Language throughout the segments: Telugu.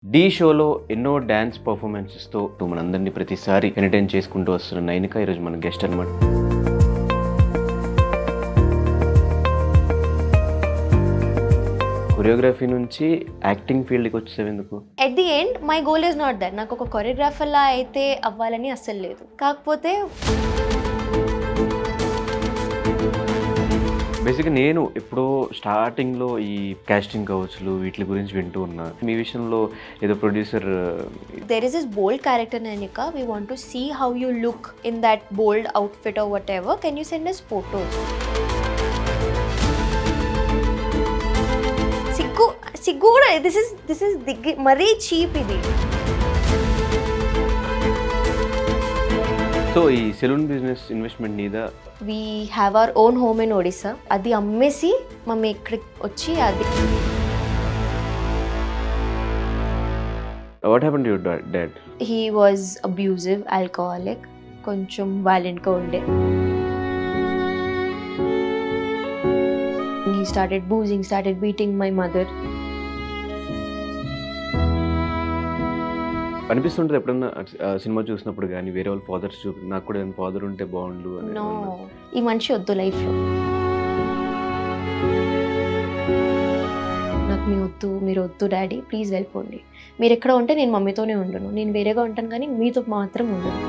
ఢీ షోలో ఎన్నో డాన్స్ పర్ఫార్మెన్సెస్తో మనందరినీ ప్రతిసారి ఎంటర్టైన్ చేసుకుంటూ వస్తున్న నైనిక ఈరోజు మన గెస్ట్ అనమాట. కొరియోగ్రఫీ నుంచి యాక్టింగ్ ఫీల్డ్కి వచ్చేసావు ఎందుకు? At the end my goal is not that. నాకు ఒక కొరియోగ్రాఫర్లా అయితే అవ్వాలని అస్సలు లేదు. కాకపోతే బేసిక్గా నేను ఎప్పుడో స్టార్టింగ్లో ఈ కాస్టింగ్ కౌచ్లు వీటి గురించి వింటూ ఉన్నా. మీ విషయంలో ఏదో producer there is this bold character Nanika. We want to see how you look in that bold outfit or whatever. Can you send us photos? సిగ్గు కూడా this is మరీ చీప్ ఇది. సో ఈ సెలూన్ బిజినెస్ ఇన్వెస్ట్మెంట్ మీద We have our own home in Odisha. అది అమ్మేసి మమ్మీ ఇక్కడికి వచ్చి అది what happened to your dad? he was abusive, alcoholic, కొంచెం violentగా ఉండే. He started boozing, started beating my mother. అనిపిస్తుంటుంది ఎప్పుడన్నా సినిమా చూసినప్పుడు కానీ వేరే వాళ్ళ ఫాదర్స్ నాకు కూడా ఫాదర్ ఉంటే బాగుండు అని. నో, ఈ మనిషి వద్దు లైఫ్లో. నాకు మీరు వద్దు డాడీ, ప్లీజ్ వెళ్ళిపోండి. మీరు ఎక్కడ ఉంటే నేను మమ్మీతోనే ఉండను, నేను వేరేగా ఉంటాను కానీ మీతో మాత్రం ఉండను.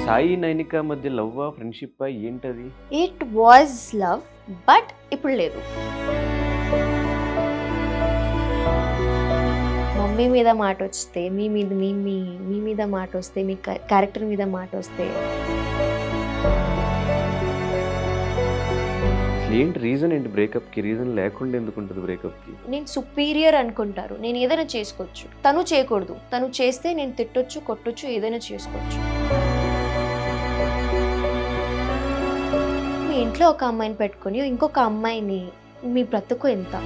సాయి నైనిక మధ్య లవ్ ఫ్రెండ్షిప్ ఏంటది? ఇట్ వాజ్ లవ్, బట్ ఇప్పుడు లేదు. మమ్మీ మీద మాట వస్తే, మీ మీద మాట వస్తే, మీ క్యారెక్టర్ మీద మాట వస్తే ఏంటి రీజన్? ఏంటి బ్రేకప్కి రీజన్ లేకుండా ఎందుకు ఉంటుంది బ్రేకప్కి? నేను సుపీరియర్ అనుకుంటారు, నేను ఏదైనా చేసుకోవచ్చు, తను చేయకూడదు. తను చేస్తే నేను తిట్టొచ్చు, కొట్టొచ్చు, ఏదైనా చేసుకోవచ్చు. మీ ఇంట్లో ఒక అమ్మాయిని పెట్టుకొని ఇంకొక అమ్మాయిని, మీ బ్రతుకు ఎంత?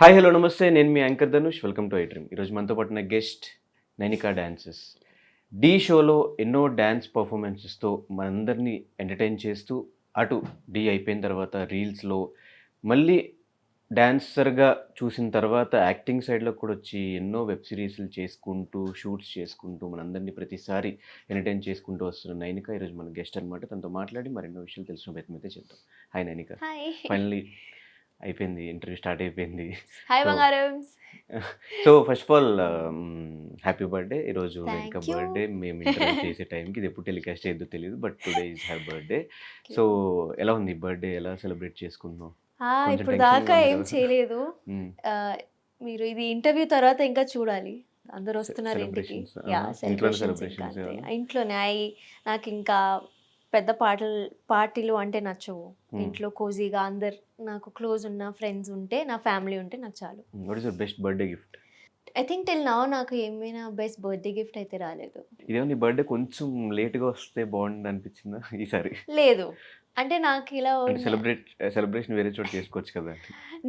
హాయ్ హలో నమస్తే, నేను మీ anchor Dhanush. Welcome to iDream. ఈరోజు మనతో పాటున్న గెస్ట్ నైనికా డాన్సెస్. ఢీ షోలో ఎన్నో డ్యాన్స్ పర్ఫార్మెన్సెస్తో మనందరినీ ఎంటర్టైన్ చేస్తూ, అటు ఢీ అయిపోయిన తర్వాత రీల్స్లో మళ్ళీ డాన్సర్గా చూసిన తర్వాత యాక్టింగ్ సైడ్లో కూడా వచ్చి ఎన్నో వెబ్ సిరీస్లు చేసుకుంటూ, షూట్స్ చేసుకుంటూ మనందరినీ ప్రతిసారి ఎంటర్టైన్ చేసుకుంటూ వస్తున్న నైనిక ఈరోజు మన గెస్ట్ అనమాట. తనతో మాట్లాడి మరెన్నో విషయాలు తెలిసిన ప్రయత్నం అయితే చేద్దాం. హాయ్ నైనిక. హాయ్. ఫైనలీ అయిపోయింది, ఇంటర్వ్యూ స్టార్ట్ అయిపోయింది. హాయ్ బంగారమ్స్. So first of all happy birthday. ఈరోజు Thank ఇంకా you. బర్త్డే మేము ఇంటర్వ్యూ చేసే టైంకి ఇది ఎప్పుడు టెలికాస్ట్ అయ్యేదో తెలియదు, but today is her birthday. So ఎలా ఉంది బర్త్డే? ఎలా సెలబ్రేట్ చేసుకున్నాం? కొంచెం ఇప్పుడు tension దాకా గా ఉంది ఏం కదా? చేయలేదు. మ్మ్. ఆ, మీరు ఇది ఇంటర్వ్యూ తర్వాత ఇంకా చూడాలి. అందరు వస్తున్నారు ఇంటికి. Celebrations, యా, ఇంట్లోనే సెలబ్రేషన్స్ ఇంకా celebrations అంతే. ఏమన్నా? ఇంట్లోనే నాకు ఇంకా పెద్ద పార్టీలు అంటే నచ్చవు. ఇంట్లో కోజీగా అందరు నాకు క్లోజ్ ఉన్న ఫ్రెండ్స్ ఉంటే, నా ఫ్యామిలీ ఉంటే నాకు చాలు. What is your best birthday gift? I think till now నాకు ఏమైనా బెస్ట్ బర్త్డే గిఫ్ట్ అయితే రాలేదు. ఇదేమో నీ బర్త్డే కొంచెం లేట్గా వస్తే బాగుంది అనిపించిందా ఈసారి? లేదు, అంటే నాకు ఇలా అంటే సెలబ్రేషన్ వేరే చోట చేసుకోవచ్చు కదా.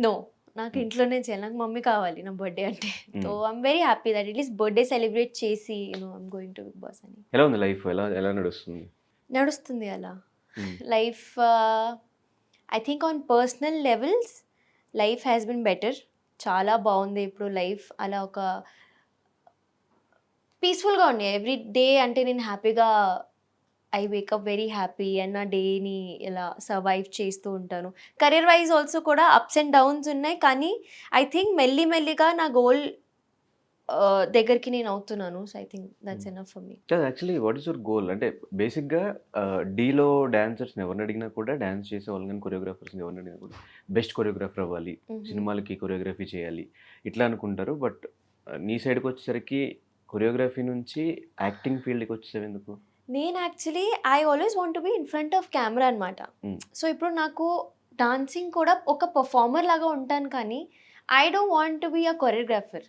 నో, నాకు ఇంట్లోనే చేయాలి. నాకు మమ్మీ కావాలి నా బర్త్డే అంటే. So I'm very happy that at least birthday celebrate చేసి I'm going to big boss అని. ఎలా ఉంది లైఫ్? ఎలా నడుస్తుంది? నడుస్తుంది అలా hmm. Life. I think on personal levels life has been better. చాలా బాగుంది ఇప్పుడు లైఫ్. అలా ఒక పీస్ఫుల్గా ఉంది ఎవ్రీ డే. అంటే నేను హ్యాపీగా I wake up very happy and నా డేని ఇలా సర్వైవ్ చేస్తూ ఉంటాను. కెరీర్ వైజ్ ఆల్సో కూడా అప్స్ అండ్ డౌన్స్ ఉన్నాయి, కానీ ఐ థింక్ మెల్లిగా నా గోల్ దగ్గరికి నేను అవుతున్నాను. So I think that's enough for me. Actually what is your goal? అంటే బేసిక్గా డీలో డాన్సర్స్ని ఎవరిని అడిగినా కూడా, డాన్స్ చేసే వాళ్ళు కానీ కొరియోగ్రాఫర్స్ని ఎవరిని అడిగినా కూడా బెస్ట్ కొరియోగ్రాఫర్ అవ్వాలి, సినిమాలకి కొరియోగ్రఫీ చేయాలి ఇట్లా అనుకుంటారు. బట్ నీ సైడ్కి వచ్చేసరికి కొరియోగ్రఫీ నుంచి యాక్టింగ్ ఫీల్డ్కి వచ్చేసావు ఎందుకు? నేను actually I always want to be in front of camera అనమాట. సో ఇప్పుడు నాకు డాన్సింగ్ కూడా ఒక పర్ఫార్మర్ లాగా ఉంటాను, కానీ I don't want to be a choreographer.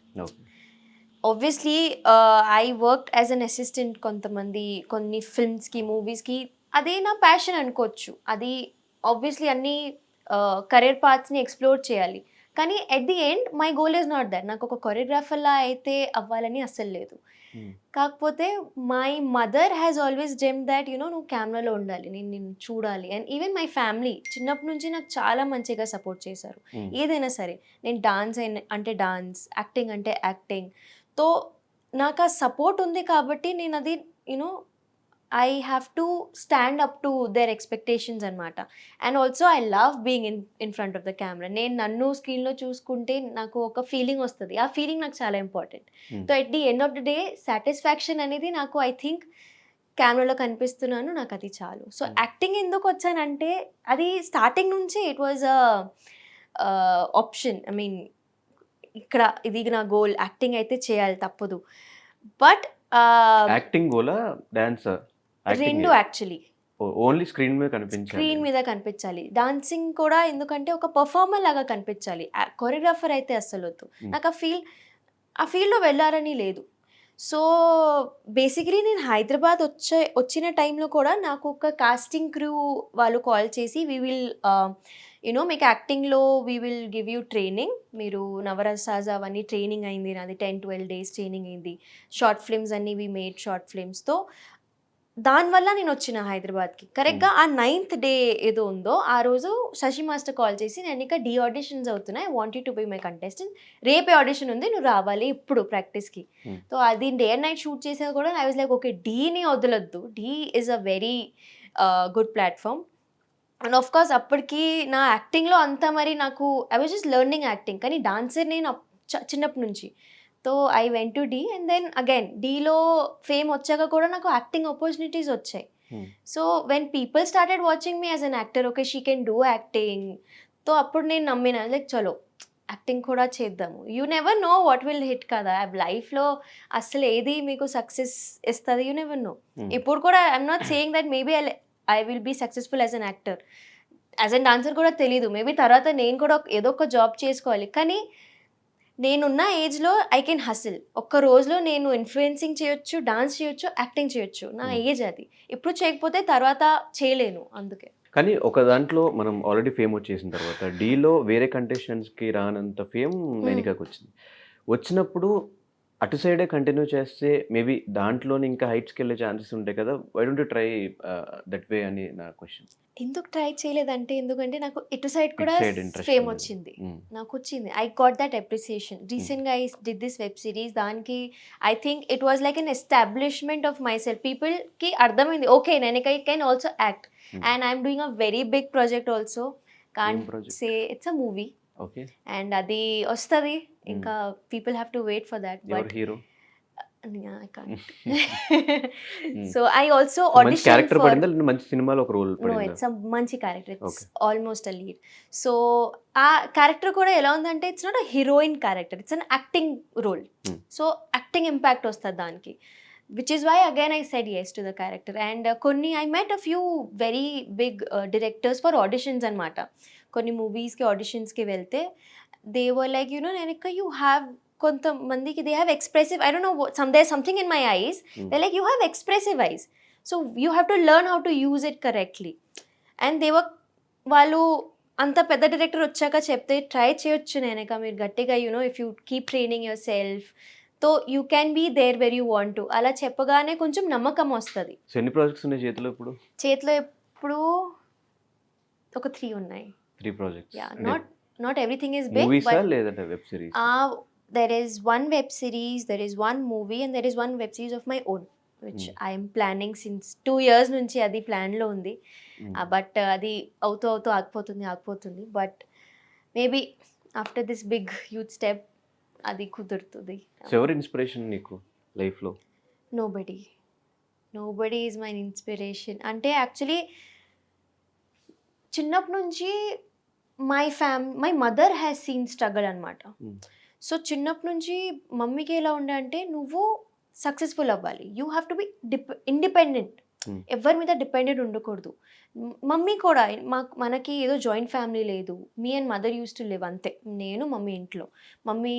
Obviously I work as an assistant కొన్ని ఫిల్మ్స్కి, మూవీస్కి. అదే నా ప్యాషన్ అనుకోవచ్చు. అది ఆబ్వియస్లీ అన్ని కెరీర్ పాత్స్ని ఎక్స్ప్లోర్ చేయాలి. కానీ at the end my goal is not that. నాకు ఒక కొరియోగ్రాఫర్లా అయితే అవ్వాలని అస్సలు లేదు. కాకపోతే my mother has always dream that నువ్వు కెమెరాలో ఉండాలి, నేను నిన్ను చూడాలి. అండ్ ఈవెన్ మై ఫ్యామిలీ చిన్నప్పటి నుంచి నాకు చాలా మంచిగా సపోర్ట్ చేశారు. ఏదైనా సరే, నేను డాన్స్ అంటే డాన్స్, యాక్టింగ్ అంటే యాక్టింగ్. తో నాకు ఆ సపోర్ట్ ఉంది కాబట్టి నేను అది I have to stand up to their expectations అనమాట. And also I love being in front of the camera. నేను నన్ను స్క్రీన్లో చూసుకుంటే నాకు ఒక ఫీలింగ్ వస్తుంది. ఆ ఫీలింగ్ నాకు చాలా important. So at the end of the day satisfaction అనేది నాకు ఐ థింక్ కెమెరాలో కనిపిస్తున్నాను, నాకు అది చాలు. సో యాక్టింగ్ ఎందుకు వచ్చానంటే అది స్టార్టింగ్ నుంచి it was option. I mean ఇక్కడ ఇది నా గోల్, యాక్టింగ్ అయితే చేయాలి తప్పదు. బట్ యాక్టింగ్ గోలా డాన్స్ రెండు యాక్చువల్లీ ఓన్లీ స్క్రీన్ మీద కనిపించాలి, స్క్రీన్ మీద కనిపించాలి. డాన్సింగ్ కూడా ఎందుకంటే ఒక పర్ఫార్మర్ లాగా కనిపించాలి. కొరియోగ్రాఫర్ అయితే అస్సలు వద్దు. నాకు ఆ ఫీల్డ్లో వెళ్ళాలని లేదు. సో బేసికలీ నేను హైదరాబాద్ వచ్చిన టైంలో కూడా నాకు ఒక కాస్టింగ్ క్రూ వాళ్ళు కాల్ చేసి వీ విల్ మీకు యాక్టింగ్లో we will give you training, మీరు నవరసాజ్ అవన్నీ ట్రైనింగ్ అయింది నాది, 10-12 days ట్రైనింగ్ అయింది. షార్ట్ ఫిల్మ్స్ అన్నీ వీ మేడ్ షార్ట్ ఫిల్మ్స్తో. దానివల్ల నేను వచ్చిన హైదరాబాద్కి. కరెక్ట్గా ఆ 9th day ఏదో ఉందో ఆ రోజు శశి మాస్టర్ కాల్ చేసి, నేను ఇంకా డీ ఆడిషన్స్ అవుతున్నాయి, I want you to be my contestant, రేపే ఆడిషన్ ఉంది, నువ్వు రావాలి ఇప్పుడు ప్రాక్టీస్కి. సో అది డే అండ్ నైట్ షూట్ చేసేది కూడా ఐ వాజ్ లైక్ ఓకే, డీని వదలొద్దు, Dhee is a very good platform. And of course అప్పటికి నా యాక్టింగ్లో అంతా మరి నాకు I was just learning acting, కానీ డాన్సర్ నేను చిన్నప్పటి నుంచి. So I went to Dhee and then again డీలో ఫేమ్ వచ్చాక కూడా నాకు యాక్టింగ్ ఆపర్చునిటీస్ వచ్చాయి. So when people started watching me as an actor, okay she can do acting. So అప్పుడు నేను నమ్మిన లైక్ చలో యాక్టింగ్ కూడా చేద్దాము. You never know what will hit కదా లైఫ్లో, అసలు ఏది మీకు సక్సెస్ ఇస్తుంది, యూ నెవర్ నో. ఇప్పుడు కూడా I'm not saying that maybe I will be successful as an actor, as an dancer కూడా తెలీదు. మేబీ తర్వాత నేను కూడా ఏదో ఒక జాబ్ చేసుకోవాలి. కానీ నేనున్న ఏజ్లో ఐ కెన్ హసిల్. ఒక్క రోజులో నేను ఇన్ఫ్లుయెన్సింగ్ చేయొచ్చు, డాన్స్ చేయొచ్చు, యాక్టింగ్ చేయొచ్చు. నా ఏజ్ అది. ఇప్పుడు చేయకపోతే తర్వాత చేయలేను. అందుకే. కానీ ఒక దాంట్లో మనం ఆల్రెడీ ఫేమ్ వచ్చేసిన తర్వాత డీలో వేరే కంటెస్టెంట్స్కి రానంత ఫేమ్ నైనికాకి వచ్చింది. వచ్చినప్పుడు అటు సైడే కంటిన్యూ చేస్తే మేబీ దాంట్లోనే ఇంకా హైట్స్కి వెళ్ళే ఛాన్సెస్ ఉంటాయి కదా. Why don't you try that way అని నా క్వశ్చన్. ఎందుకు ట్రై చేయలేదంటే ఎందుకంటే నాకు ఇటు సైడ్ కూడా side interest ఫేమ్ ఉంది. వచ్చింది. నాకు వచ్చింది. I got that appreciation. రీసెంట్గా I did this web series. దానికి I think it was like an establishment of myself. పీపుల్కి అర్థమైంది okay Nainika can also act. And I'm doing a very big project also. Can't say it's a movie. Okay. And అది వస్తుంది. ఇంకా people have to wait for that. But hero I can't. So I also మంచి auditioned క్యారెక్టర్ for. పడిందా లేదంటే మంచి సినిమాలో ఒక రోల్ No, పడిందా? it's a మంచి character. It's Okay. Almost a lead. So ఆ క్యారెక్టర్ కూడా ఎలా ఉందంటే it's not a heroine character, it's an acting role. So acting impact వస్తుంది దానికి, which is why again I said yes to the character. And కొన్ని I met a few very big directors for auditions అనమాట. కొన్ని మూవీస్కి ఆడిషన్స్కి వెళ్తే they were like Nainika you have, కొంతమందికి they have expressive, I don't know there something in my eyes, they like you have expressive eyes, so you have to learn how to use it correctly. And వాళ్ళు అంత పెద్ద డైరెక్టర్ వచ్చాక చెప్తే ట్రై చేయొచ్చు నైనికా మీరు గట్టిగా, if you keep training yourself తో you can be there where you want to. అలా చెప్పగానే కొంచెం నమ్మకం వస్తుంది. సో ఎన్ని ప్రాజెక్ట్స్ ఉన్నాయి చేతిలో ఇప్పుడు? చేతిలో ఇప్పుడు ఒక 3 ఉన్నాయి. 3 projects. Yeah, not everything is big, మూవీసా బట్ లేదంటే web series? there is one web series, there is one movie, and there is one web series of my own, which I am planning since 2 years నుంచి అది ప్లాన్లో ఉంది. బట్ అది అవుతూ ఆగిపోతుంది. But maybe after this big huge step అది కుదురుతుంది. సో ఎవరు ఇన్స్పిరేషన్ నీకు లైఫ్లో? Nobody is my inspiration. అంటే యాక్చువల్లీ చిన్నప్పటి నుంచి my mother has seen struggle అనమాట. సో చిన్నప్పటి నుంచి మమ్మీకి ఎలా ఉండే అంటే నువ్వు సక్సెస్ఫుల్ అవ్వాలి, you have to be independent, ఎవరి మీద డిపెండెంట్ ఉండకూడదు. మమ్మీ కూడా మనకి ఏదో జాయింట్ ఫ్యామిలీ లేదు. Me and mother use to live అంతే, నేను మమ్మీ ఇంట్లో. మమ్మీ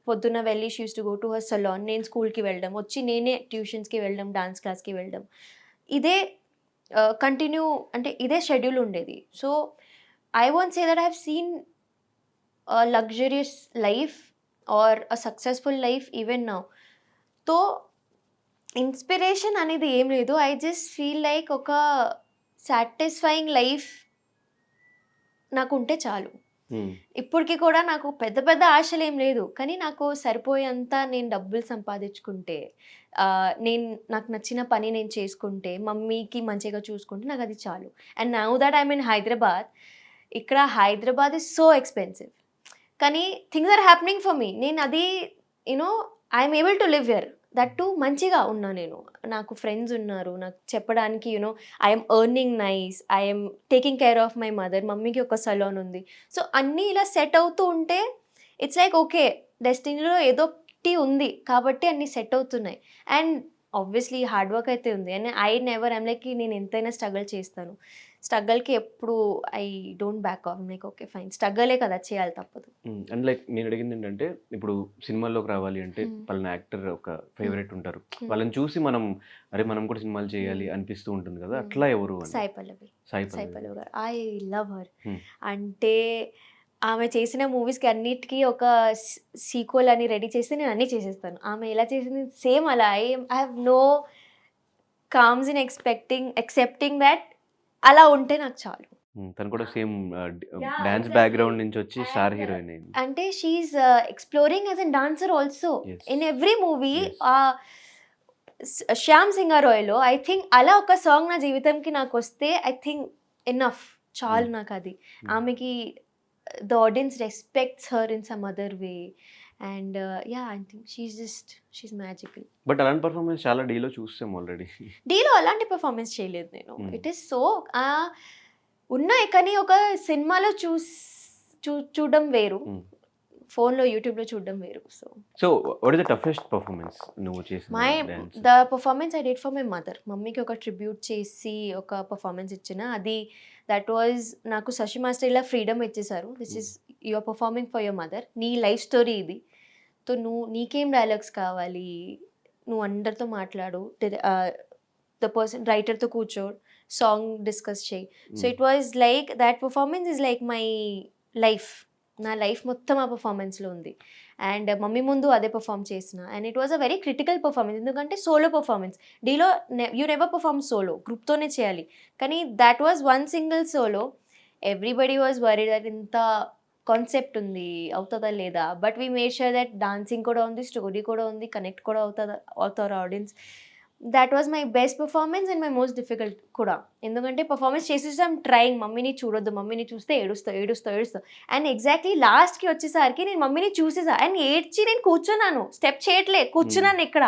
పొద్దున్న వెళ్ళి she use to go to her salon, నేను స్కూల్కి వెళ్ళడం, వచ్చి నేనే ట్యూషన్స్కి వెళ్ళడం, డాన్స్ క్లాస్కి వెళ్ళడం, ఇదే కంటిన్యూ అంటే ఇదే షెడ్యూల్ ఉండేది. So I want say that I have seen luxurious life or a successful life even now. తో ఇన్స్పిరేషన్ అనేది ఏం లేదు. ఐ జస్ట్ ఫీల్ లైక్ ఒక సాటిస్ఫైయింగ్ లైఫ్ నాకుంటే చాలు. ఇప్పటికి కూడా నాకు పెద్ద పెద్ద ఆశలు ఏం లేదు, కానీ నాకు సరిపోయేంత నేను డబ్బులు సంపాదించుకుంటే, నాకు నచ్చిన పని నేను చేసుకుంటే, మమ్మీకి మంచిగా చూసుకుంటే నాకు అది చాలు. And now that I'm in Hyderabad, ఇక్కడ హైదరాబాద్ ఇస్ సో ఎక్స్పెన్సివ్, కానీ things are happening for me. నేను అది you know I'm able to live here, that too మంచిగా ఉన్నా నేను. నాకు ఫ్రెండ్స్ ఉన్నారు నాకు చెప్పడానికి, I'm earning nice, I'm taking care of my mother, మమ్మీకి ఒక సలూన్ ఉంది. సో అన్నీ ఇలా సెట్ అవుతూ ఉంటే ఇట్స్ లైక్ ఓకే, డెస్టినీలో ఏదో ఒకటి ఉంది కాబట్టి అన్నీ సెట్ అవుతున్నాయి. అండ్ ఆబ్వియస్లీ హార్డ్ వర్క్ అయితే ఉంది. అండ్ ఐఎమ్ లైక్ నేను ఎంతైనా స్ట్రగుల్ చేస్తాను. స్ట్రగల్కి ఎప్పుడు I don't back off. Like okay fine, స్ట్రగలే కదా, చేయాలి, తప్పదు. అండ్ లైక్ నేను అడిగింది ఏంటంటే, ఇప్పుడు సినిమాల్లోకి రావాలి అంటే పలానా యాక్టర్ ఒక ఫేవరెట్ ఉంటారు, వాళ్ళని చూసి మనం కూడా సినిమాలు చేయాలి అనిపిస్తూ ఉంటుంది కదా, అట్లా ఎవరు? సాయి పల్లవి. సాయి సాయి పల్లవి పల్లవి గారు, ఐ లవ్ హర్. Hmm. అంటే ఆమె చేసిన మూవీస్కి అన్నిటికీ ఒక సీక్వెల్ అని రెడీ చేస్తే నేను అన్నీ చేసేస్తాను. ఆమె ఎలా చేసింది సేమ్ అలా. I have no qualms in accepting that అలా ఉంటే నాకు చాలు. తను కూడా same Yeah, dance exactly. Background నుంచి వచ్చి స్టార్ And, హీరోయిన్ అయింది. అంటే she's exploring as a dancer also Yes. In every movie. Yes. Shyam సింగారాయ్లో ఐ థింక్ అలా ఒక సాంగ్ నా జీవితంకి నాకు వస్తే ఐ థింక్ ఎనఫ్, చాలు నాకు అది. ఆమెకి the audience respects her in some other way. And I think she's magical. But అలాంటి పర్ఫార్మెన్స్ చాలా డీలో చూస్తాం ఆల్రెడీ. డీలో అలాంటి పర్ఫార్మెన్స్ చేయలేదు నేను. Hmm. ఇట్ ఈస్ సో ఉన్నాయి, కానీ ఒక సినిమాలో చూడడం వేరు, ఫోన్లో యూట్యూబ్లో చూడడం వేరు. So what is the toughest performance నువ్వు చేసిన dance? The performance I did for my mother. మమ్మీకి ఒక ట్రిబ్యూట్ చేసి ఒక పర్ఫార్మెన్స్ ఇచ్చిన, అది దట్ వాజ్ నాకు శశి మాస్టర్ ఇలా ఫ్రీడమ్ ఇచ్చేసారు. This is your performing for your mother, నీ లైఫ్ స్టోరీ ఇది. సో నీకేం డైలాగ్స్ కావాలి, నువ్వు అందరితో మాట్లాడు, ద పర్సన్ రైటర్తో కూర్చో, సాంగ్ డిస్కస్ చేయి. So it was like that performance is like my life. నా లైఫ్ మొత్తం ఆ పర్ఫార్మెన్స్లో ఉంది. అండ్ మమ్మీ ముందు అదే పర్ఫామ్ చేసిన. And it was a very critical performance, ఎందుకంటే సోలో పర్ఫార్మెన్స్. డీలో యూ నెవర్ పర్ఫామ్ సోలో, గ్రూప్తోనే చేయాలి. కానీ that was one single solo. Everybody was worried that ఇంత కాన్సెప్ట్ ఉంది, అవుతుందా లేదా. But we made sure that dancing కూడా ఉంది, స్టోరీ కూడా ఉంది, కనెక్ట్ కూడా అవుతారు audience. That was my best performance and my most difficult కూడా. ఎందుకంటే పర్ఫార్మెన్స్ చేసేసాం ట్రయింగ్, మమ్మీని చూడొద్దు, మమ్మీని చూస్తే ఏడుస్తావు. అండ్ ఎగ్జాక్ట్లీ లాస్ట్కి వచ్చేసరికి నేను మమ్మీని చూసేసా అండ్ ఏడ్చి నేను కూర్చున్నాను, స్టెప్ చేయట్లే, కూర్చున్నాను ఇక్కడ,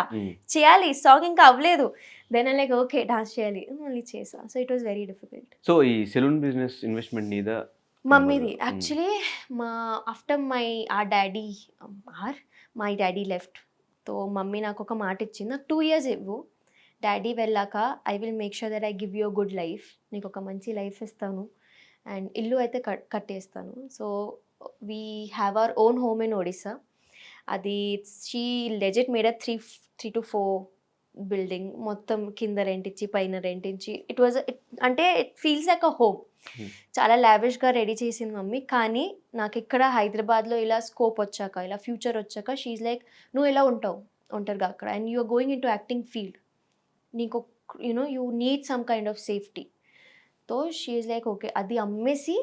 చేయాలి, సాంగ్ ఇంకా అవ్వలేదు. దెన్ లైక్ ఓకే డాన్స్ చేయాలి, మళ్ళీ చేసా. So it was very difficult. So ఈ సెలూన్ బిజినెస్ ఇన్వెస్ట్మెంట్ మీద మమ్మీది actually. After my daddy left, తో మమ్మీ నాకు ఒక మాట ఇచ్చింది, నాకు 2 years ఇవ్వు, డాడీ వెళ్ళాక I will make sure that I give you a good life, నీకు ఒక మంచి లైఫ్ ఇస్తాను అండ్ ఇల్లు అయితే కట్టేస్తాను. So we have our own home in Odisha. అది she legit made 3 to 4 building, మొత్తం కింద రెంట్ ఇచ్చి పైన రెంట్ ఇచ్చి. అంటే it feels like a home. చాలా లావిష్గా రెడీ చేసింది మమ్మీ. కానీ నాకు ఇక్కడ హైదరాబాద్లో ఇలా స్కోప్ వచ్చాక, ఇలా ఫ్యూచర్ వచ్చాక షీఈ్ లైక్, నువ్వు ఎలా ఉంటావు ఒంటరిగా అక్కడ, and you are going into acting field, నీకు you need some kind of safety. తో షీఈ్ లైక్ ఓకే, అది అమ్మేసి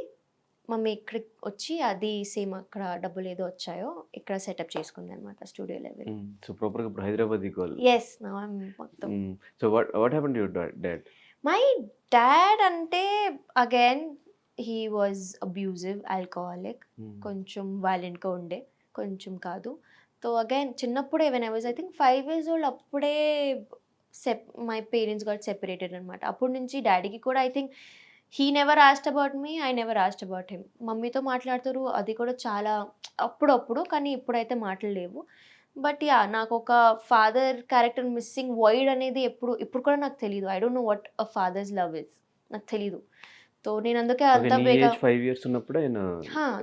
మమ్మీ ఇక్కడికి వచ్చి అది సేమ్ అక్కడ డబ్బులు ఏదో వచ్చాయో ఇక్కడ సెటప్ చేసుకుంది అనమాట, స్టూడియో లెవెల్. సో ప్రాపర్గా ఇప్పుడు హైదరాబాద్ ఈక్వల్. ఎస్, నా మొత్తం. So what happened to your dad? My dad అంటే again he was abusive, alcoholic, కొంచెం వైలెంట్గా ఉండే, కొంచెం కాదు. సో అగైన్ చిన్నప్పుడే when I was I think 5 years old, అప్పుడే మై పేరెంట్స్ గాట్ సెపరేటెడ్ అనమాట. అప్పటి నుంచి డాడీకి కూడా I think he never asked about me, I never asked about him. మమ్మీతో మాట్లాడుతారు, అది కూడా చాలా అప్పుడప్పుడు, కానీ ఇప్పుడైతే మాటలు లేవు. బట్ నాకు ఒక ఫాదర్ క్యారెక్టర్ మిస్సింగ్ వాయిడ్ అనేది ఇప్పుడు కూడా నాకు తెలియదు. I don't know what a fathers love is, నాకు తెలీదు. సో నేను అందుకే అంత బేగా 5 years ఉన్నప్పుడు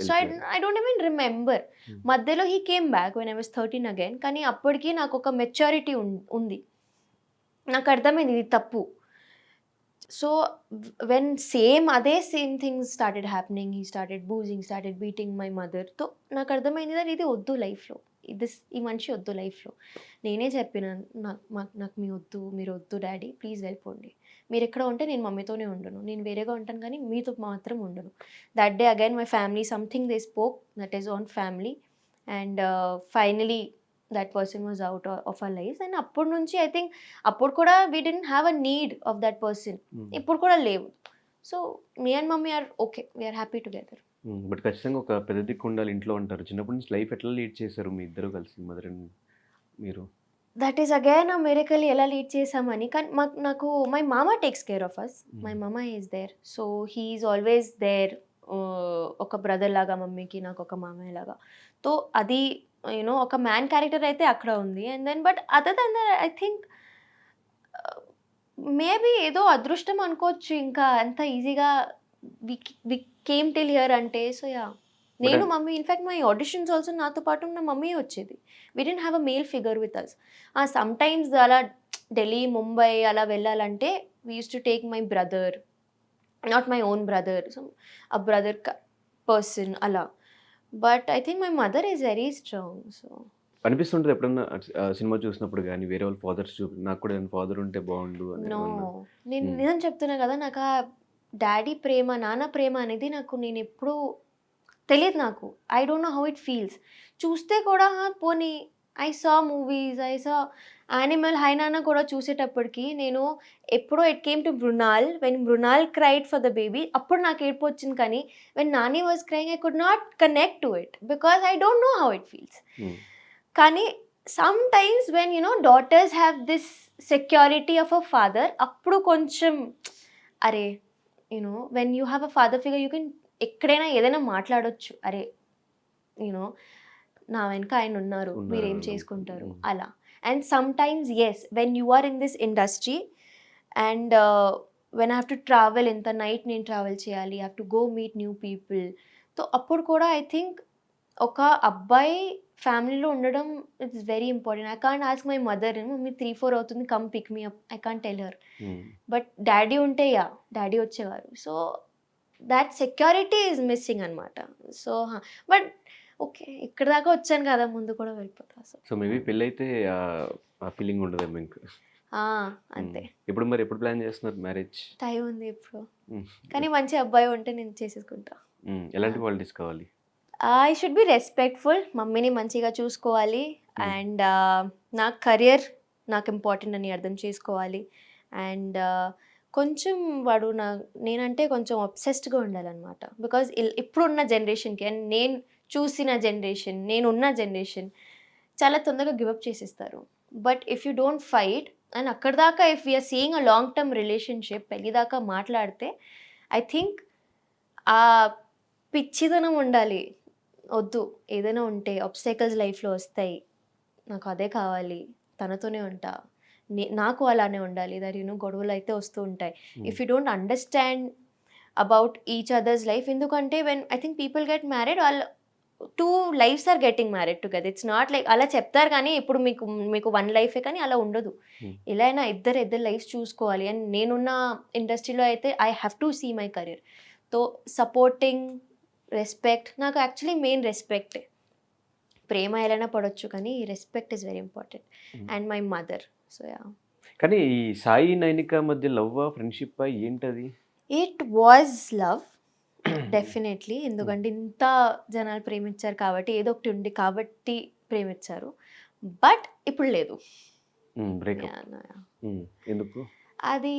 so I don't even remember. మధ్యలో he came back when I was 13 again. కానీ అప్పటికి నాకు ఒక మెచ్యూరిటీ ఉంది, నాకు అర్థమైంది ఇది తప్పు. సో వెన్ సేమ్ అదే same things started happening, he started boozing, started beating my mother. తో నాకు అర్థమైంది that ఇది వద్దు లైఫ్లో, ఈ మనిషి వద్దు లైఫ్లో. నేనే చెప్పిన, నాకు మీ వద్దు, మీరు వద్దు డాడీ, ప్లీజ్ వెళ్ళిపోండి. మీరు ఎక్కడ ఉంటే నేను మమ్మీతోనే ఉండను, నేను వేరేగా ఉంటాను కానీ మీతో మాత్రం ఉండను. That day again my family something they spoke, that is on family. And finally that person was out of our life. And అప్పటి నుంచి ఐ థింక్ అప్పుడు కూడా we didn't have a need of that person. ఇప్పుడు కూడా లేవు. So me and mummy are okay, we're happy together. But ఖచ్చితంగా ఒక పెద్ద దిక్కు ఉండాలి ఇంట్లో అంటారు. చిన్నప్పటి నుంచి లైఫ్ ఎట్లా లీడ్ చేశారు మీ ఇద్దరు కలిసి, మదర్ అండ్ మీరు? That is again a miracle, ఎలా లీడ్ చేసామని. కానీ నాకు మై మామ takes care of us. My మామ is there, so he is always there. ఒక బ్రదర్ లాగా మమ్మీకి, నాకు ఒక మామయ్య లాగా. సో అది యూనో ఒక మ్యాన్ క్యారెక్టర్ అయితే అక్కడ ఉంది. And then but other then that I think maybe ఏదో అదృష్టం అనుకోవచ్చు. ఇంకా అంత ఈజీగా వి కేమ్ టిల్ హియర్ అంటే. సో యా, నేను mummy, in fact my auditions also నాతో పాటు నా మమ్మీ వచ్చేది. We didn't have a male figure with us. Sometimes అలా ఢిల్లీ, ముంబై అలా వెళ్ళాలంటే we use to take my brother, not my own brother, a brother person అలా. But I think my mother is very strong. So అనిపిస్తుంటుంది ఎప్పుడన్నా సినిమా చూసినప్పుడు కానీ వేరే వాళ్ళ ఫాదర్స్ నాకు కూడా ఫాదర్ ఉంటే బాగుండు అని నో, ఏమన్నా? నేను నిజం చెప్తున్నా కదా, నాకు ఆ డాడీ ప్రేమ, నాన్న ప్రేమ అనేది నేను ఎప్పుడూ తెలియదు. నాకు I don't know how it feels. చూస్తే కూడా పోనీ I saw movies, I saw Animal, Hi Nanna కూడా చూసేటప్పటికి నేను ఎప్పుడో it came to Mrunal. When Mrunal cried for the baby, అప్పుడు నాకు ఏడుపు వచ్చింది. కానీ when Nani was crying I could not connect to it because I don't know how it feels. కానీ sometimes when daughters have this security of a father, అప్పుడు కొంచెం అరే when you have a father figure you can ఎక్కడైనా ఏదైనా మాట్లాడొచ్చు. అరే నా వెనక ఆయన ఉన్నారు, మీరేం చేసుకుంటారు అలా. And sometimes yes, when you are in this industry and when I have to travel, ఇంత నైట్ నేను ట్రావెల్ చేయాలి, have to go meet new people. So అప్పుడు కూడా ఐ థింక్ ఒక అబ్బాయి ఫ్యామిలీలో ఉండడం it's very important. I can't ask my mother, mummy 3-4 అవుతుంది, come pick me up, I can't tell her. But daddy ఉంటే యా, డాడీ వచ్చేవారు. So that security is missing అనమాట. సో బట్ ఓకే, ఇక్కడ దాకా వచ్చాను కదా, ముందు కూడా వెళ్ళిపోతా. సో మేబీ పెళ్ళి అయితే ఆ ఫీలింగ్ ఉండదేమో ఇంకా. అంతే. ఇప్పుడు మరి ఎప్పుడు ప్లాన్ చేస్తున్నారు మ్యారేజ్? టైం ఉంది ఇప్పుడు, కానీ మంచి అబ్బాయి ఉంటే నేను చేసేసుకుంటా. ఎలాంటి క్వాలిటీస్ కావాలి? ఐ షుడ్ బి రెస్పెక్ట్ఫుల్, మమ్మీని మంచిగా చూసుకోవాలి. అండ్ నా కెరియర్ నాకు ఇంపార్టెంట్ అని అర్థం చేసుకోవాలి. అండ్ కొంచెం వాడు నేనంటే కొంచెం అబ్సెస్డ్గా ఉండాలన్నమాట. బికాజ్ ఇప్పుడున్న జనరేషన్కి అండ్ నేను చూసిన జనరేషన్, నేనున్న జనరేషన్ చాలా తొందరగా గివప్ చేసేస్తారు. But if you don't fight and అక్కడ దాకా if we're seeing a long term relationship, పెళ్ళి దాకా మాట్లాడితే ఐ థింక్ ఆ పిచ్చిదనం ఉండాలి. వద్దు, ఏదైనా ఉంటే ఆబ్స్టెకల్స్ లైఫ్లో వస్తాయి, నాకు అదే కావాలి, తనతోనే ఉంటా, నాకు అలానే ఉండాలి. దట్ గొడవలు అయితే వస్తూ ఉంటాయి. If you don't understand about each others life, ఎందుకంటే when I think people get married, వాళ్ళు 2 lives are getting married together. It's not like అలా చెప్తారు కానీ ఇప్పుడు మీకు 1 లైఫే, కానీ అలా ఉండదు. ఎలా అయినా ఇద్దరు లైఫ్ చూసుకోవాలి. అండ్ నేనున్న ఇండస్ట్రీలో అయితే I have to see my career. So supporting, respect, నాకు యాక్చువల్లీ మెయిన్ రెస్పెక్ట్. ప్రేమ ఎలానా పడవచ్చు కానీ respect is very important. And my mother. So yeah. కానీ ఈ సాయి నైనిక మధ్య లవ్ ఫ్రెండ్షిప్ ఏంటది? It was love definitely. ఎందుకంటే ఇంత జనాలు ప్రేమించారు కాబట్టి, ఏదో ఒకటి ఉంది కాబట్టి ప్రేమించారు. బట్ ఇప్పుడు లేదు. ఎందుకు? అది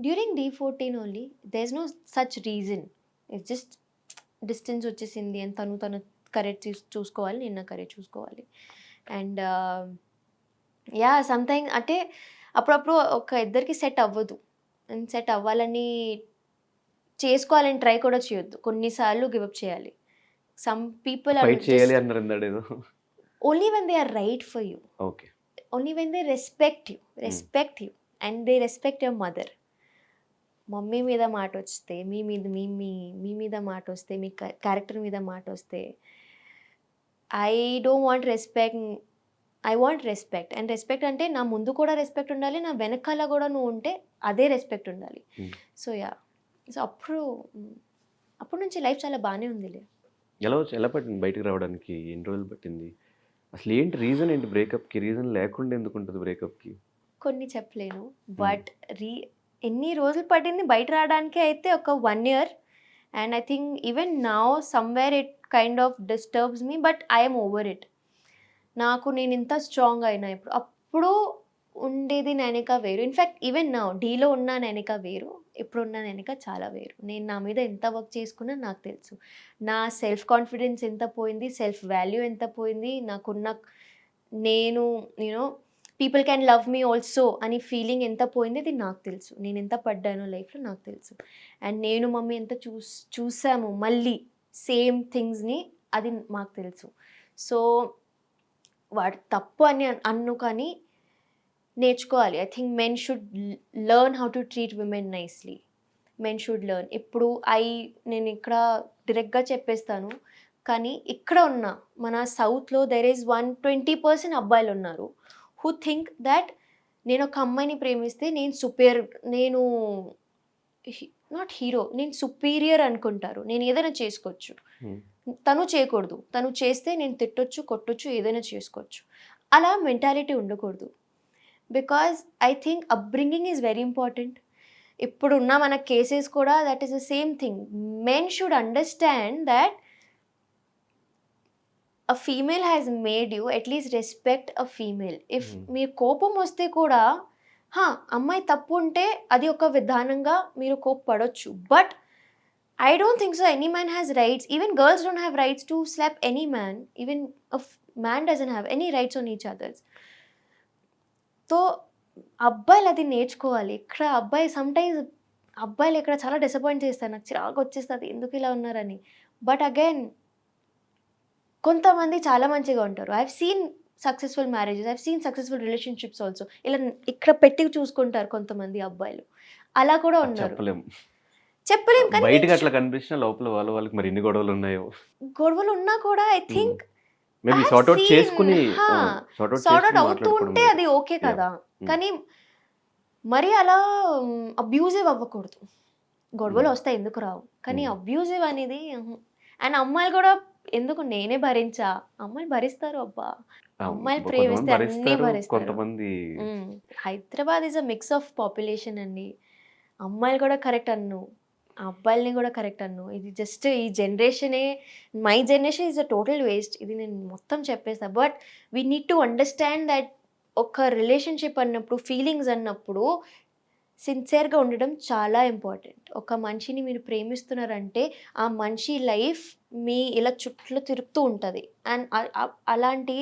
during D14 only. There is no such reason. It's just distance వచ్చేసింది అండ్ తను కరెక్ట్ చూసుకోవాలి, నేను నా కరెక్ట్ చూసుకోవాలి. అండ్ యా, సమ్టైమ్ అంటే అప్పుడప్పుడు ఒక ఇద్దరికి సెట్ అవ్వదు. అండ్ సెట్ అవ్వాలని చేసుకోవాలని ట్రై కూడా చేయొద్దు, కొన్నిసార్లు గివప్ చేయాలి. Some people only when they are right for you, only when they respect you and they respect your mother. Mummy మీద మాట వస్తే, మీ మీద మాట వస్తే, మీ క్యారెక్టర్ మీద మాట వస్తే, I don't want respect I want respect. And respect అంటే నా ముందు కూడా రెస్పెక్ట్ ఉండాలి, నా వెనకాల కూడా నువ్వు ఉంటే అదే రెస్పెక్ట్ ఉండాలి. Hmm. సో యా, సో అప్పటి నుంచి లైఫ్ చాలా బాగానే ఉందిలే. ఎలా పట్టింది బయటకు రావడానికి? ఎన్ని రోజులు పట్టింది? అసలు ఏంటి రీజన్ ఏంటి బ్రేకప్కి? రీజన్ లేకుండా ఎందుకు ఉంటుంది బ్రేకప్కి? కొన్ని చెప్పలేను, బట్ ఎన్ని రోజులు పట్టింది బయట రావడానికి అయితే ఒక 1 year. And I think even now somewhere it kind of disturbs me, but I'm over it. నాకు నేను ఇంత స్ట్రాంగ్ అయినా ఇప్పుడు, అప్పుడు ఉండేది నైనిక వేరు. ఇన్ఫ్యాక్ట్ ఈవెన్ నౌ డీలో ఉన్న నైనిక వేరు, ఇప్పుడు ఉన్న నైనిక చాలా వేరు. నేను నా మీద ఎంత వర్క్ చేసుకున్నా నాకు తెలుసు. నా సెల్ఫ్ కాన్ఫిడెన్స్ ఎంత పోయింది, సెల్ఫ్ వాల్యూ ఎంత పోయింది, నాకున్న నేను you know people can love me also అని ఫీలింగ్ ఎంత పోయింది, ఇది నాకు తెలుసు. నేను ఎంత పడ్డానో లైఫ్లో నాకు తెలుసు. అండ్ నేను మమ్మీ ఎంత చూసాము మళ్ళీ సేమ్ థింగ్స్ని, అది మాకు తెలుసు. సో వాడు తప్పు అని అన్ను, కానీ నేర్చుకోవాలి. I think men should learn how to treat women nicely. Men should learn. ఇప్పుడు నేను ఇక్కడ డైరెక్ట్గా చెప్పేస్తాను, కానీ ఇక్కడ ఉన్న మన సౌత్లో దెర్ ఈజ్ 120% అబ్బాయిలు ఉన్నారు హూ థింక్ దట్ నేను ఒక అమ్మాయిని ప్రేమిస్తే నేను నాట్ హీరో, నేను సుపీరియర్ అనుకుంటారు. నేను ఏదైనా చేసుకోవచ్చు, తను చేయకూడదు. తను చేస్తే నేను తిట్టొచ్చు, కొట్టొచ్చు, ఏదైనా చేసుకోవచ్చు. అలా మెంటాలిటీ ఉండకూడదు. Because I think upbringing is very important. ఇప్పుడున్న మన కేసెస్ కూడా that is the same thing. Men should understand that a female has made you, at least respect a female. If మీరు కోపం వస్తే కూడా అమ్మాయి తప్పు ఉంటే అది ఒక విధానంగా మీరు కోప్పడొచ్చు. But I don't think so any man has rights. Even girls don't have rights to slap any man. Even a man doesn't have any rights on each others. So అబ్బాయిలు అది నేర్చుకోవాలి. ఇక్కడ సమ్టైమ్స్ అబ్బాయిలు ఇక్కడ చాలా డిసప్పాయింట్ చేస్తారు. నాకు చిరాకు వచ్చేస్తుంది ఎందుకు ఇలా ఉన్నారని. బట్ అగైన్ కొంతమంది చాలా మంచిగా ఉంటారు. I have seen successful marriages, I have seen successful relationships also. ఇలా ఇక్కడ పెట్టి చూసుకుంటారు కొంతమంది అబ్బాయిలు, అలా కూడా ఉన్నారు. చెప్పలేం, కానీ బయటకి అట్లా కనిపించిన లోపల వాళ్ళకి మరి ఎన్ని గొడవలు ఉన్నాయో. గొడవలు ఉన్నా కూడా I think maybe sort out చేసుకుని సార్ట్ అవుట్ అవుతూ ఉంటే అది ఓకే కదా. కానీ మరి అలా అబ్యూజివ్ అవ్వకూడదు. గొడవలు వస్తాయి, ఎందుకు రావు, కానీ అబ్యూజివ్ అనేది. అండ్ అమ్మాయిలు కూడా ఎందుకు, నేనే భరించా, అమ్మాయిలు భరిస్తారు. అబ్బా, అమ్మాయిలు ప్రేమిస్తే అన్ని భరిస్తారు. Hyderabad is a mix of population అండి. అమ్మాయిలు కూడా కరెక్ట్ అన్ను, అబ్బాయిలని కూడా కరెక్ట్ అన్ను. ఇది జస్ట్ ఈ జనరేషనే, my generation is a total waste. ఇది నేను మొత్తం చెప్పేస్తా. But we need to understand that ఒక రిలేషన్షిప్ అన్నప్పుడు, ఫీలింగ్స్ అన్నప్పుడు సిన్సియర్గా ఉండడం చాలా ఇంపార్టెంట్. ఒక మనిషిని మీరు ప్రేమిస్తున్నారంటే ఆ మనిషి లైఫ్ మీ ఇలా చుట్టూ తిరుగుతూ ఉంటుంది. అండ్ అలాంటి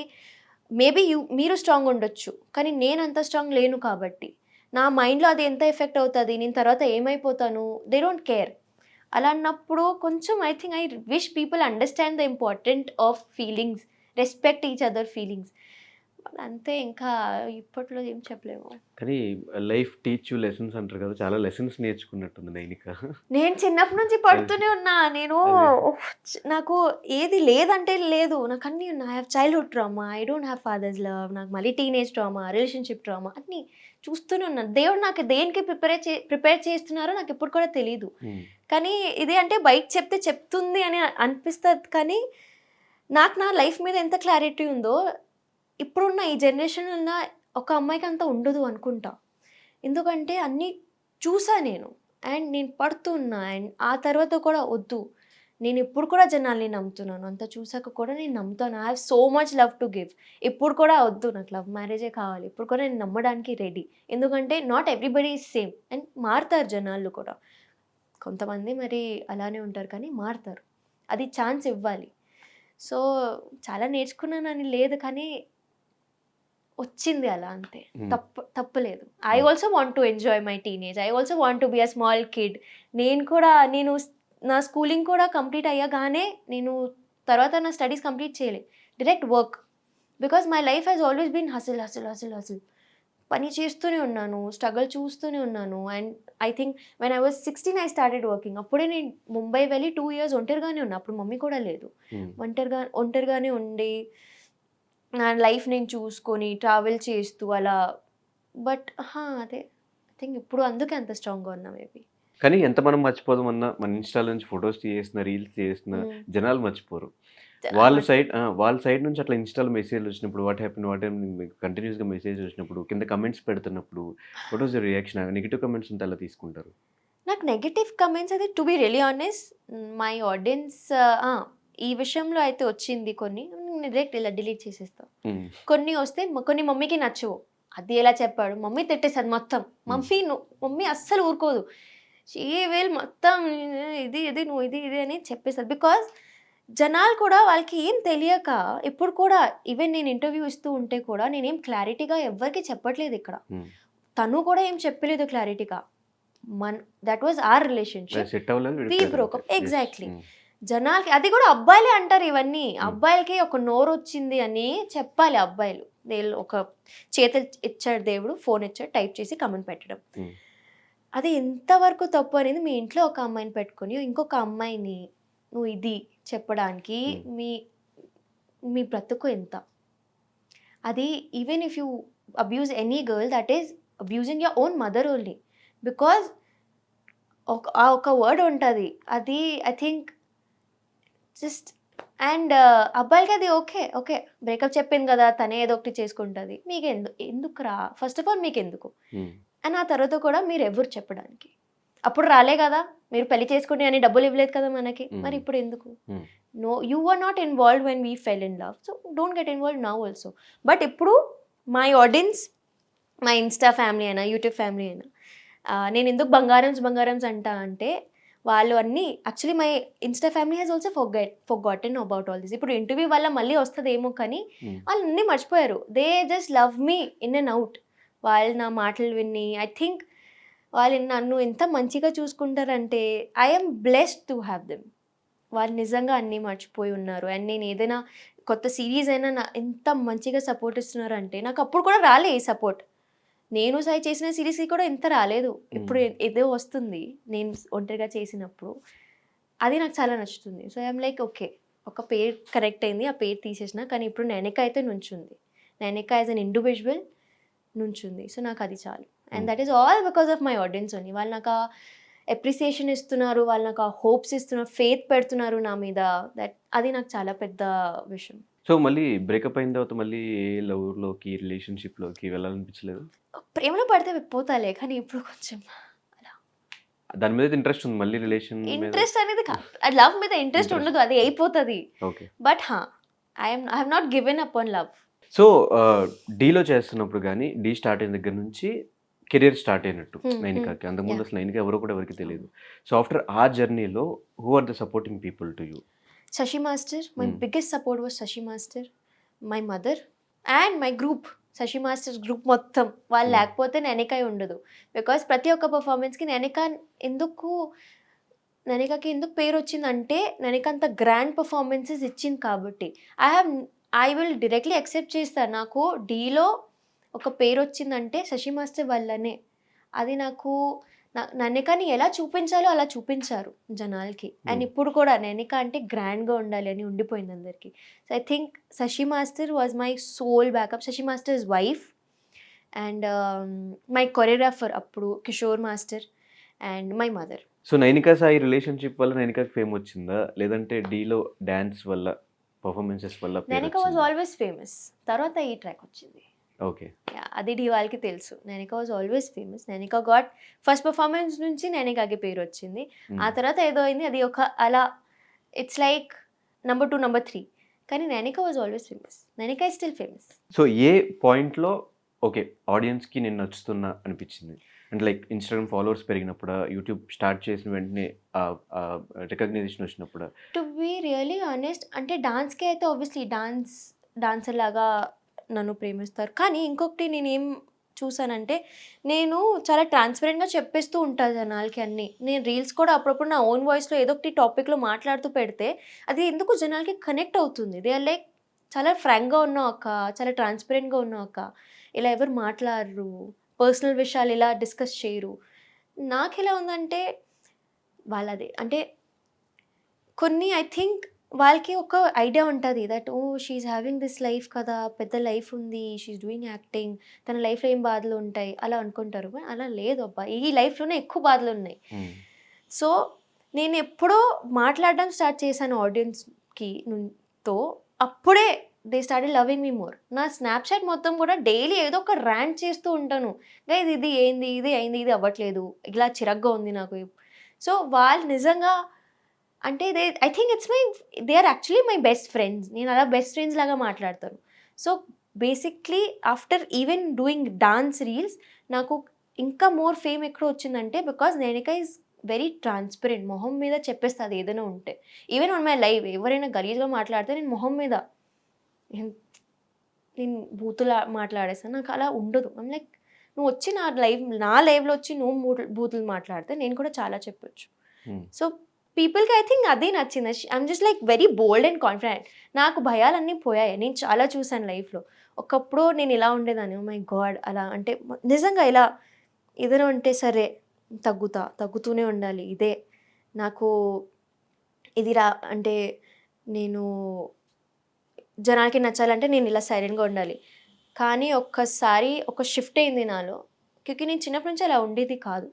మేబీ మీరు స్ట్రాంగ్ ఉండొచ్చు, కానీ నేను అంత స్ట్రాంగ్ లేను కాబట్టి నా మైండ్లో అది ఎంత ఎఫెక్ట్ అవుతుంది, నేను తర్వాత ఏమైపోతాను, దే డోంట్ కేర్. అలా అన్నప్పుడు కొంచెం I think I wish people understand the important of feelings, respect each other feelings. అంతే, ఇంకా ఇప్పట్లో ఏం చెప్పలేము. కానీ లైఫ్ టీచ్ యూ లెసన్స్ అంటారు కదా, చాలా లెసన్స్ నేర్చుకున్నట్టుంది నైనిక. నేను చిన్నప్పటి నుంచి పడుతూనే ఉన్నా. నాకు ఏది లేదంటే లేదు, నాకు అన్నీ ఉన్నా. I have childhood trauma, I don't have fathers love, నాకు మళ్ళీ టీనేజ్ ట్రామా, రిలేషన్షిప్ ట్రామా, అన్నీ చూస్తూనే ఉన్నాను. దేవుడు నాకు దేనికి ప్రిపేర్ చేస్తున్నారో నాకు ఇప్పుడు కూడా తెలీదు. కానీ ఇది అంటే బయట చెప్తుంది అని అనిపిస్తుంది, కానీ నాకు నా లైఫ్ మీద ఎంత క్లారిటీ ఉందో ఇప్పుడున్న ఈ జనరేషన్ ఉన్న ఒక అమ్మాయికి అంత ఉండదు అనుకుంటా. ఎందుకంటే అన్నీ చూసా నేను, అండ్ నేను పడుతున్నా. అండ్ ఆ తర్వాత కూడా వద్దు, నేను ఇప్పుడు కూడా జనాల్ని నమ్ముతున్నాను. అంత చూసాక కూడా నేను నమ్ముతాను. I have so much love to give. ఇప్పుడు కూడా వద్దు, నాకు లవ్ మ్యారేజే కావాలి. ఇప్పుడు కూడా నేను నమ్మడానికి రెడీ. ఎందుకంటే not everybody is same. And మారుతారు జనాలు కూడా. కొంతమంది మరి అలానే ఉంటారు, కానీ మారుతారు. అది ఛాన్స్ ఇవ్వాలి. సో చాలా నేర్చుకున్నానని లేదు, కానీ వచ్చింది అలా, అంతే. తప్పలేదు. I also want to enjoy my teenage. I also want to be a small kid. నేను నా స్కూలింగ్ కూడా కంప్లీట్ అయ్యగానే నేను తర్వాత నా స్టడీస్ కంప్లీట్ చేయలేదు, direct work. Because my life has always been hustle hustle hustle hustle. పని చేస్తూనే ఉన్నాను, స్ట్రగల్ చూస్తూనే ఉన్నాను. And I think when I was 16 I started working. అప్పుడే నేను ముంబై వెళ్ళి 2 years ఒంటరిగానే ఉన్నా. అప్పుడు మమ్మీ కూడా లేదు. ఒంటరిగానే ఉండి నా లైఫ్ నేను చూసుకొని ట్రావెల్ చేస్తూ అలా. బట్ అదే ఐ థింక్ ఇప్పుడు అందుకే అంత స్ట్రాంగ్గా ఉన్నా మేబీ. కానీ ఎంత మనం మర్చిపోదామన్నా మన ఇన్‌స్టా‌లో నుంచి ఫోటోస్ తీసేసిన, రీల్స్ చేసిన జనాలు మర్చిపోరు. వాళ్ళ సైడ్ నుంచి అట్లా ఇన్‌స్టా‌లో మెసేజ్‌లు వచ్చినప్పుడు వాట్ హ్యాపెండ్ మీకు కంటిన్యూయస్‌గా మెసేజ్ వచ్చినప్పుడు, కింద కామెంట్స్ పెడుతున్నప్పుడు what was your reaction? Negative comments ఉంటే ఎలా తీసుకుంటారు? నాకు నెగెటివ్ కమెంట్స్ అయితే to be really honest my audience ఈ విషయంలో అయితే వచ్చింది కొన్ని. నేను డైరెక్ట్ ఇలా డిలీట్ చేసేస్తా. కొన్ని వస్తే కొన్ని మమ్మీకి నచ్చవు. అది ఎలా చెప్పాడు మమ్మీ తిట్టేసారు మొత్తం. మమ్మీ అస్సలు ఊరుకోదు. షీ విల్ మొత్తం ఇది నువ్వు ఇది అని చెప్పేసారు. బికాజ్ జనాలు కూడా వాళ్ళకి ఏం తెలియక ఇప్పుడు కూడా ఈవెన్ నేను ఇంటర్వ్యూ ఇస్తూ ఉంటే కూడా నేనేం క్లారిటీగా ఎవరికి చెప్పట్లేదు ఇక్కడ. తను కూడా ఏం చెప్పలేదు క్లారిటీగా. That was our relationship, we broke up. Exactly. జనాలకి అది కూడా అబ్బాయిలే అంటారు ఇవన్నీ. అబ్బాయిలకి ఒక నోరు వచ్చింది అని చెప్పాలి అబ్బాయిలు. ఒక చేతులు ఇచ్చాడు దేవుడు, ఫోన్ ఇచ్చాడు, టైప్ చేసి కమెంట్ పెట్టడం. అది ఎంతవరకు తప్పు అనేది మీ ఇంట్లో ఒక అమ్మాయిని పెట్టుకొని ఇంకొక అమ్మాయిని నువ్వు ఇది చెప్పడానికి మీ బ్రతుకు ఎంత? అది even if you abuse any girl that is abusing your own mother only. Because ఒక వర్డ్ ఉంటుంది అది ఐ థింక్ జస్ట్ అండ్ అబ్బాయిలకి అది ఓకే బ్రేకప్ చెప్పింది కదా తనే ఏదో ఒకటి చేసుకుంటుంది. మీకు ఎందుకురా? ఫస్ట్ ఆఫ్ ఆల్ మీకు ఎందుకు? అండ్ ఆ తర్వాత కూడా మీరు ఎవరు చెప్పడానికి? అప్పుడు రాలే కదా, మీరు పెళ్లి చేసుకుంటే అని డబ్బులు ఇవ్వలేదు కదా మనకి, మరి ఇప్పుడు ఎందుకు? No, you are not involved when we fell in love, so don't get involved now also. But ఇప్పుడు my audience, my insta family అయినా యూట్యూబ్ ఫ్యామిలీ అయినా, నేను ఎందుకు బంగారమ్స్ అంటా అంటే వాళ్ళు అన్నీ actually my insta family has also forgotten about all this. ఇప్పుడు ఇంటర్వ్యూ వల్ల మళ్ళీ వస్తుందేమో కానీ వాళ్ళు అన్నీ మర్చిపోయారు. They just love me in and out. వాళ్ళు నా మాటలు విని ఐ థింక్ వాళ్ళు నన్ను ఎంత మంచిగా చూసుకుంటారంటే I'm blessed to have them. వాళ్ళు నిజంగా అన్నీ మర్చిపోయి ఉన్నారు. అండ్ నేను ఏదైనా కొత్త సిరీస్ అయినా ఎంత మంచిగా సపోర్ట్ ఇస్తున్నారంటే నాకు అప్పుడు కూడా రాలే ఈ సపోర్ట్. నేను సాయి చేసిన సిరీస్కి కూడా ఇంత రాలేదు. ఇప్పుడు ఏదో వస్తుంది నేను ఒంటరిగా చేసినప్పుడు, అది నాకు చాలా నచ్చుతుంది. సో ఐఎమ్ లైక్ ఓకే, ఒక పేరు కరెక్ట్ అయింది, ఆ పేరు తీసేసిన. కానీ ఇప్పుడు నైనిక అయితే నుంచుంది. నైనిక యాజ్ అన్ ఇండివిజువల్ నుంచుంది. సో నాకు అది చాలు. And that is all because of my audience only. వాళ్ళు నాకు ఆ అప్రిసియేషన్ ఇస్తున్నారు, వాళ్ళు నాకు ఆ హోప్స్ ఇస్తున్నారు, ఫెయిత్ పెడుతున్నారు నా మీద. అది నాకు చాలా పెద్ద విషయం. సో మళ్ళీ బ్రేకప్ అయిన తర్వాత మళ్ళీ ఏ లవ్‌లోకి, రిలేషన్‌షిప్‌లోకి వెళ్ళాలనిపించలేదు? ప్రేమలో పడితే పోతాలే, కానీ ఇప్పుడు కొంచెం అలా దాని మీద ఇంట్రెస్ట్ ఉంది మళ్ళీ రిలేషన్ మీద? ఇంట్రెస్ట్ అనేది లవ్ మీద ఇంట్రెస్ట్ ఉండదు, అది అయిపోతుంది. Okay. But I have not given up on love. So డీలో చేస్తున్నప్పుడు కానీ, డీ స్టార్ట్ అయిన దగ్గర నుంచి కెరియర్ స్టార్ట్ అయినట్టు నైనికాకి. అంతకుముందు అసలు నైనిక ఎవరో కూడా ఎవరికి తెలియదు. సో ఆఫ్టర్ ఆ జర్నీలో who are the supporting people to you? Shashi master, my biggest support was Shashi master, my mother and my group. Shashi masters group మొత్తం వాళ్ళు లేకపోతే నైనిక ఉండదు. బికాస్ ప్రతి ఒక్క పర్ఫార్మెన్స్కి నైనికకి ఎందుకు పేరు వచ్చిందంటే నైనిక అంత గ్రాండ్ పర్ఫార్మెన్సెస్ ఇచ్చింది కాబట్టి. ఐ విల్ డైరెక్ట్లీ యాక్సెప్ట్ చేస్తాను. నాకు డీలో ఒక పేరు వచ్చిందంటే శశి మాస్టర్ వల్లనే. అది నాకు నైనికని ఎలా చూపించాలో అలా చూపించారు జనాలకి. అండ్ ఇప్పుడు కూడా నైనిక అంటే గ్రాండ్గా ఉండాలి అని ఉండిపోయింది అందరికీ. So I think Shashi master was my sole backup. Shashi master's wife and my choreographer అప్పుడు Kishore master and my mother. So Nainika Sai relationship వల్ల నైనికాకి ఫేమ్ వచ్చిందా, లేదంటే డీలో డాన్స్ వల్ల, పర్ఫార్మెన్సెస్ వల్ల? నైనిక వాజ్ ఆల్వేస్ ఫేమస్, తర్వాత ఈ ట్రాక్ వచ్చింది. ఓకే. అది డీ వాళ్ళకి తెలుసు. Nainika was always famous. Nainika got first performance నుంచి నైనికాకి పేరు వచ్చింది. ఆ తర్వాత ఏదో అయింది, అది ఒక అలా ఇట్స్ లైక్ నెంబర్ 2 నెంబర్ 3. కానీ Nainika was always famous. Nainika is still famous. So ఏ పాయింట్లో ఓకే ఆడియన్స్కి నేను నచ్చుతున్నా అనిపించింది? అంటే లైక్ ఇన్స్టాగ్రామ్ ఫాలోవర్స్ పెరిగినప్పుడు, యూట్యూబ్ స్టార్ట్ చేసిన వెంటనే రికగ్నైజేషన్ వచ్చినప్పుడు? టు బీ రియలీ ఆనెస్ట్ అంటే డాన్స్కి అయితే ఆబ్వియస్లీ డాన్సర్ లాగా నన్ను ప్రేమిస్తారు. కానీ ఇంకొకటి నేనేం చూసానంటే నేను చాలా ట్రాన్స్పరెంట్గా చెప్పేస్తూ ఉంటాను జనాలకి అన్నీ. నేను రీల్స్ కూడా అప్పుడప్పుడు నా ఓన్ వాయిస్లో ఏదో ఒకటి టాపిక్లో మాట్లాడుతూ పెడితే అది ఎందుకు జనాలకి కనెక్ట్ అవుతుంది. దే ఆర్ లైక్ చాలా ఫ్రాంక్గా ఉన్నావు అక్క, చాలా ట్రాన్స్పరెంట్గా ఉన్నావు అక్క, ఇలా ఎవరు మాట్లాడరు, పర్సనల్ విషయాలు ఇలా డిస్కస్ చేయరు. నాకు ఎలా ఉందంటే వాళ్ళది అంటే కొన్ని ఐ థింక్ వాళ్ళకి ఒక ఐడియా ఉంటుంది that oh she's having this life కదా, పెద్ద లైఫ్ ఉంది, షీఈ్ డూయింగ్ యాక్టింగ్, తన లైఫ్లో ఏం బాధలు ఉంటాయి అలా అనుకుంటారు. But అలా లేదు అబ్బా, ఈ లైఫ్లోనే ఎక్కువ బాధలు ఉన్నాయి. సో నేను ఎప్పుడో మాట్లాడడం స్టార్ట్ చేశాను ఆడియన్స్కి తో, అప్పుడే they started loving me more. నా స్నాప్చాట్ మొత్తం కూడా డైలీ ఏదో ఒక ర్యాంట్ చేస్తూ ఉంటాను. గైస్ ఇది ఏంది, ఇది అయింది, ఇది అవ్వట్లేదు, ఇలా చిరగ్గా ఉంది నాకు. సో వాళ్ళు నిజంగా అంటే I think they are actually my best friends. నేను అలా బెస్ట్ ఫ్రెండ్స్ లాగా మాట్లాడతాను. So basically after even doing dance reels నాకు ఇంకా మోర్ ఫేమ్ ఎక్కడ వచ్చిందంటే బికాస్ నేనిక ఈజ్ వెరీ ట్రాన్స్పరెంట్. మొహం మీద చెప్పేస్తుంది ఏదైనా ఉంటే. ఈవెన్ ఆన్ మై లైవ్ ఎవరైనా గలీజ్గా మాట్లాడితే నేను మొహం మీద నేను బూతులు మాట్లాడేస్తాను. నాకు అలా ఉండదు. ఐమ్ లైక్ నువ్వు వచ్చి నా లైవ్లో వచ్చి నువ్వు బూతులు మాట్లాడితే నేను కూడా చాలా చెప్పొచ్చు. సో పీపుల్కి ఐ థింక్ అదే నచ్చింది. I'm just like very bold and confident. నాకు భయాలన్నీ పోయాయి. నేను చాలా చూసాను లైఫ్లో. ఒకప్పుడు నేను ఇలా ఉండేదాన్ని, మై గాడ్ అలా అంటే నిజంగా ఇలా ఏదైనా ఉంటే సరే తగ్గుతూనే ఉండాలి. ఇదే నాకు ఇది అంటే నేను జనాలకి నచ్చాలంటే నేను ఇలా సైలెంట్గా ఉండాలి. కానీ ఒక్కసారి ఒక షిఫ్ట్ అయింది నాలో. క్యూకి నేను చిన్నప్పటి నుంచి అలా ఉండేది కాదు.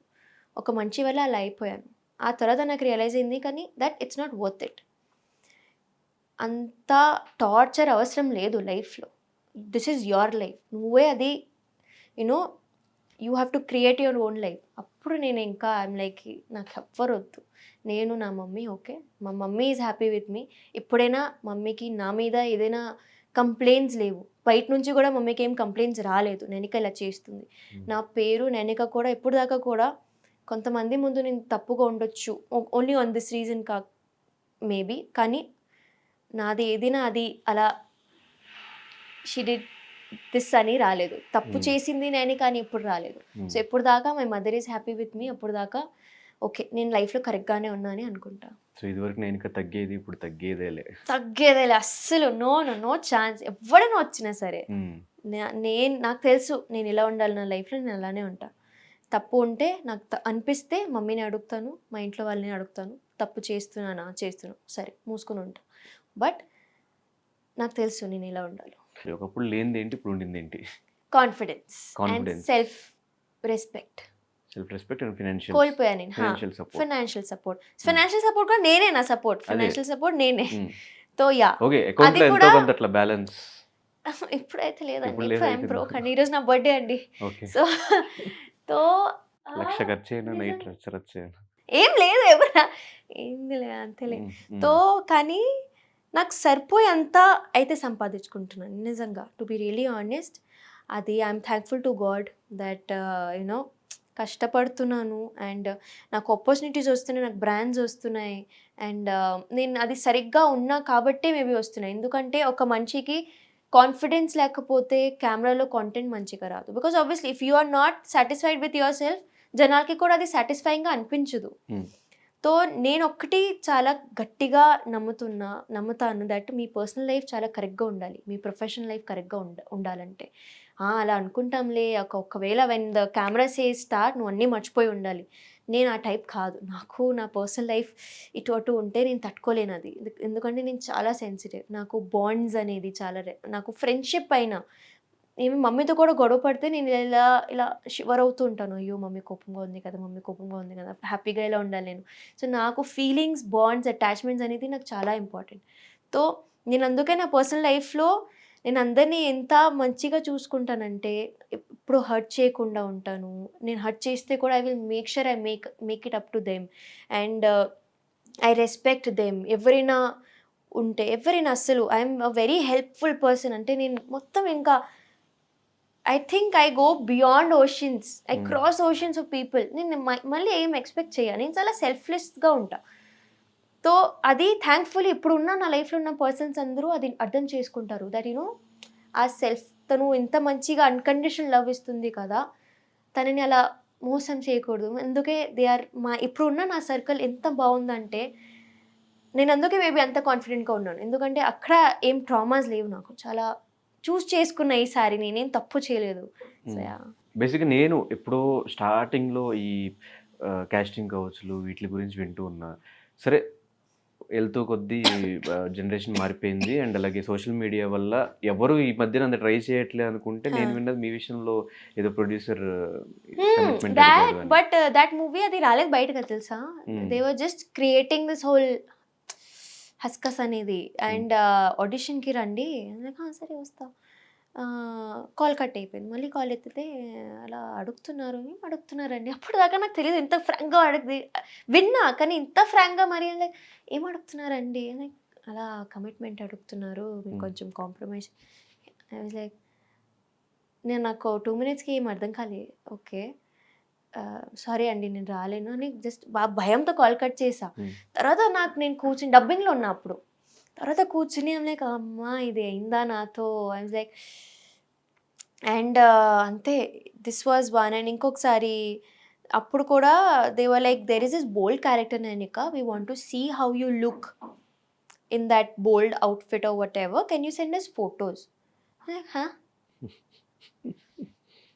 ఒక మంచి వల్ల అలా అయిపోయాను. ఆ తర్వాత నాకు రియలైజ్ అయింది కానీ that it's not worth it. అంత టార్చర్ అవసరం లేదు లైఫ్లో. This is your life. నువ్వే అది you know you have to create your own life. అప్పుడు నేను ఇంకా ఐఎమ్ లైక్ నాకు ఎవ్వరు వద్దు, నేను నా మమ్మీ ఓకే, మా మమ్మీ ఈజ్ హ్యాపీ విత్ మీ. ఎప్పుడైనా మమ్మీకి నా మీద ఏదైనా కంప్లైంట్స్ లేవు. బయట నుంచి కూడా మమ్మీకి ఏం కంప్లైంట్స్ రాలేదు నైనిక ఇలా చేస్తుంది. నా పేరు నైనిక కూడా ఎప్పుడు దాకా కూడా కొంతమంది ముందు నేను తప్పుగా ఉండొచ్చు, only on this reason maybe, కానీ నాది ఏదైనా అది అలా షీ డిడ్ దిస్ అని రాలేదు. తప్పు చేసింది నేను కానీ ఎప్పుడు రాలేదు. సో ఎప్పుడు దాకా my mother is happy with me, అప్పుడు దాకా ఓకే నేను లైఫ్లో కరెక్ట్గానే ఉన్నా అని అనుకుంటా. సో ఇదివరకు నేను ఇంకా తగ్గేది, ఇప్పుడు తగ్గేదేలే అస్సలు నో ఛాన్స్. ఎవడైనా వచ్చినా సరే నాకు తెలుసు నేను ఇలా ఉండాలి, నా లైఫ్లో నేను అలానే ఉంటా. తప్పు ఉంటే నాకు అనిపిస్తే మమ్మీని అడుగుతాను, మా ఇంట్లో వాళ్ళని అడుగుతాను. తప్పు చేస్తున్నాను సరే మూసుకొని ఉంటా. బట్ నాకు తెలుసు నేను ఇలా ఉండాలి. ఒకప్పుడు లేనిది ఏంటి, ఇప్పుడు ఉండింది ఏంటి? Confidence and self respect and కోల్పోయా నేను. ఫైనాన్షియల్ సపోర్ట్ కూడా నేనే, నా ఫైనాన్షియల్ సపోర్ట్ నేనే. తో యా అది కూడా అట్లా బ్యాలెన్స్ ఇప్పుడైతే లేదండి. ఐఎమ్ బ్రోక్ అండి. ఈరోజు నా బర్త్డే అండి. సో తో లక్ష ఖర్చు ఏం లేదు, ఎవరా ఏంది లే అంతేలే. తో కానీ నాకు సరిపోయి అంతా అయితే సంపాదించుకుంటున్నాను నిజంగా, టు బి రియలీ ఆనెస్ట్. అది I'm thankful to God that you know కష్టపడుతున్నాను అండ్ నాకు ఆపర్చునిటీస్ వస్తున్నాయి, నాకు బ్రాండ్స్ వస్తున్నాయి అండ్ నేను అది సరిగ్గా ఉన్నా కాబట్టే మేబీ వస్తున్నాయి. ఎందుకంటే ఒక మనిషికి కాన్ఫిడెన్స్ లేకపోతే కెమెరాలో కాంటెంట్ మంచిగా రాదు. Because obviously if you are not satisfied with yourself, జనాలకి కూడా అది సాటిస్ఫైయింగ్గా అనిపించదు. తో నేను ఒక్కటి చాలా గట్టిగా నమ్ముతాను దట్ మీ పర్సనల్ లైఫ్ చాలా కరెక్ట్గా ఉండాలి, మీ ప్రొఫెషనల్ లైఫ్ కరెక్ట్గా ఉండాలంటే అలా అనుకుంటాంలే ఒకవేళ when the camera says start నువ్వు అన్నీ మర్చిపోయి ఉండాలి. నేను ఆ టైప్ కాదు. నాకు నా పర్సనల్ లైఫ్ ఇటు అటు ఉంటే నేను తట్టుకోలేను అది. ఎందుకంటే నేను చాలా సెన్సిటివ్. నాకు బాండ్స్ అనేది చాలా నాకు ఫ్రెండ్షిప్ అయినా ఏమి మమ్మీతో కూడా గొడవ పడితే నేను ఇలా షివర్ అవుతూ ఉంటాను. అయ్యో మమ్మీ కోపంగా ఉంది కదా, హ్యాపీగా ఇలా ఉండాలి నేను. సో నాకు ఫీలింగ్స్, బాండ్స్, అటాచ్మెంట్స్ అనేది నాకు చాలా ఇంపార్టెంట్. తో నేను అందుకే నా పర్సనల్ లైఫ్లో నేను అందరినీ ఎంత మంచిగా చూసుకుంటానంటే ఇప్పుడు హర్ట్ చేయకుండా ఉంటాను. నేను హర్ట్ చేస్తే కూడా I will make sure I make it up to them and I respect them. ఎవరైనా అస్సలు I'm a very helpful person. అంటే నేను మొత్తం ఇంకా I think I go beyond oceans, I cross oceans of people. నేను మళ్ళీ ఏం ఎక్స్పెక్ట్ చేయాలి, నేను చాలా సెల్ఫ్లెస్గా ఉంటా. సో అది థ్యాంక్ఫుల్లీ ఇప్పుడున్న నా లైఫ్లో ఉన్న పర్సన్స్ అందరూ అది అర్థం చేసుకుంటారు దట్ యూనో ఆ సెల్ఫ్ తను ఇంత మంచిగా అన్కండిషనల్ లవ్ ఇస్తుంది కదా, తనని అలా మోసం చేయకూడదు. అందుకే ఇప్పుడున్న నా సర్కిల్ ఎంత బాగుందంటే నేను అందుకే మేబీ అంత కాన్ఫిడెంట్గా ఉన్నాను. ఎందుకంటే అక్కడ ఏం ట్రామాస్ లేవు, నాకు చాలా చూస్ చేసుకున్న ఈసారి నేనేం తప్పు చేయలేదు. బేసిక్గా నేను ఎప్పుడో స్టార్టింగ్లో ఈ కాస్టింగ్ కౌచ్లు వీటి గురించి వింటూ ఉన్నా. సరే వెళ్తూ కొద్దీ జనరేషన్ మారిపోయింది అండ్ అలాగే సోషల్ మీడియా వల్ల ఎవరు ఈ మధ్యన అంత ట్రై చేయట్లే అనుకుంటే నేను విన్నది మీ విషయంలో ఏదో producer commitment but that movie అది రాలేదు బయటకు తెలుసా. They were just creating this whole hoaxes అనేది అండ్ ఆడిషన్కి రండి సరే వస్తా. కాల్ కట్ అయిపోయింది. మళ్ళీ కాల్ ఎత్తితే అలా అడుగుతున్నారండి. అప్పుడు దాకా నాకు తెలియదు ఇంత ఫ్రాంక్గా విన్నా కానీ ఇంత ఫ్రాంక్గా మరి లైక్ ఏం అడుగుతున్నారండి లైక్ అలా కమిట్మెంట్ అడుగుతున్నారు మీకు కొంచెం కాంప్రమైజ్. ఐ వాజ్ లైక్ నాకు 2 minutesకి ఏం అర్థం కాలేదు. ఓకే సారీ అండి నేను రాలేను అని జస్ట్ భయంతో కాల్ కట్ చేసా. తర్వాత నేను కూర్చుని డబ్బింగ్లో ఉన్నా అప్పుడు. తర్వాత కూర్చుని ఐమ్ లైక్ అమ్మా ఇది అయిందా నాతో. ఐమ్ లైక్ అండ్ అంతే దిస్ వాజ్ వన్. అండ్ ఇంకొకసారి అప్పుడు కూడా they were like there is this bold character Nainika we want to see how you look in that bold outfit or whatever can you send us photos.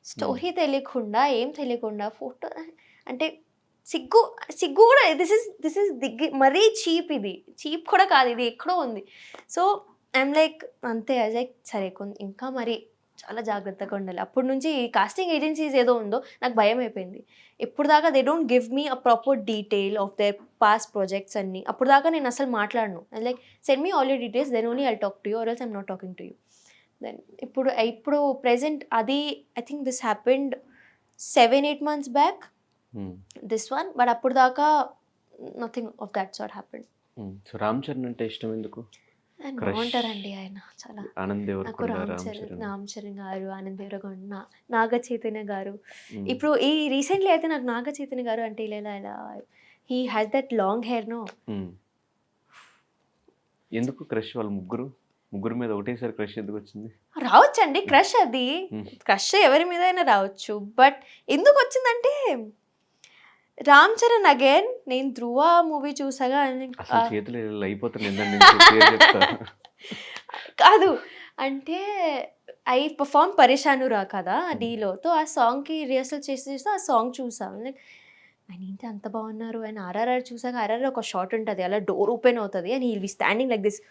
Story తెలియకుండా ఏం తెలియకుండా ఫోటో అంటే సిగ్గు కూడా దిస్ ఇస్ మరీ చీప్. ఇది చీప్ కూడా కాదు, ఇది ఎక్కడో ఉంది. సో ఐఎమ్ లైక్ అంతే లైక్ సరే ఇంకా మరి చాలా జాగ్రత్తగా ఉండాలి. అప్పటి నుంచి కాస్టింగ్ ఏజెన్సీస్ ఏదో ఉందో నాకు భయం అయిపోయింది. ఇప్పుడు దాకా they don't give me a proper detail of their past projects అన్ని. అప్పుడు దాకా నేను అసలు మాట్లాడను. Like send me all your details then only I'll talk to you or else I'm not talking to you. Then ఇప్పుడు ప్రెజెంట్ అది I think this happened 7-8 months back this one. But అప్పుడు దాకా nothing of that sort happened. So Ram Charan అంటే ఇష్టం ఎందుకు? బాగుంటారండి ఆయన చాలా. నాకు రామ్ చరణ్ గారు, ఆనంద్ దేవరకొండ, నాగ చైతన్య గారు. ఇప్పుడు ఈ రీసెంట్లీ అయితే నాకు నాగ చైతన్య గారు అంటే ఇలా he has that long hair no. ఎందుకు క్రష్? వాళ్ళు ముగ్గురు మీద ఒకటేసారి క్రష్ ఎందుకు వచ్చింది? రావచ్చండి క్రష్, అది క్రష్ ఎవరి మీద అయినా రావచ్చు. బట్ ఎందుకు వచ్చిందంటే రామ్ చరణ్ అగైన్ నేను ధ్రువ మూవీ చూసాగా చేతులు అయిపోతుంది కాదు అంటే ఐ పర్ఫార్మ్ పరేషానురా కదా డీలో. ఆ సాంగ్కి రిహర్సల్ చేసి ఆ సాంగ్ చూసాను. లైక్ ఆయన ఏంటి అంత బాగున్నారు. ఆయన ఆర్ఆర్ఆర్ చూసాక ఆర్ఆర్ఆర్ ఒక షాట్ ఉంటుంది అలా డోర్ ఓపెన్ అవుతుంది and he'll be standing like this.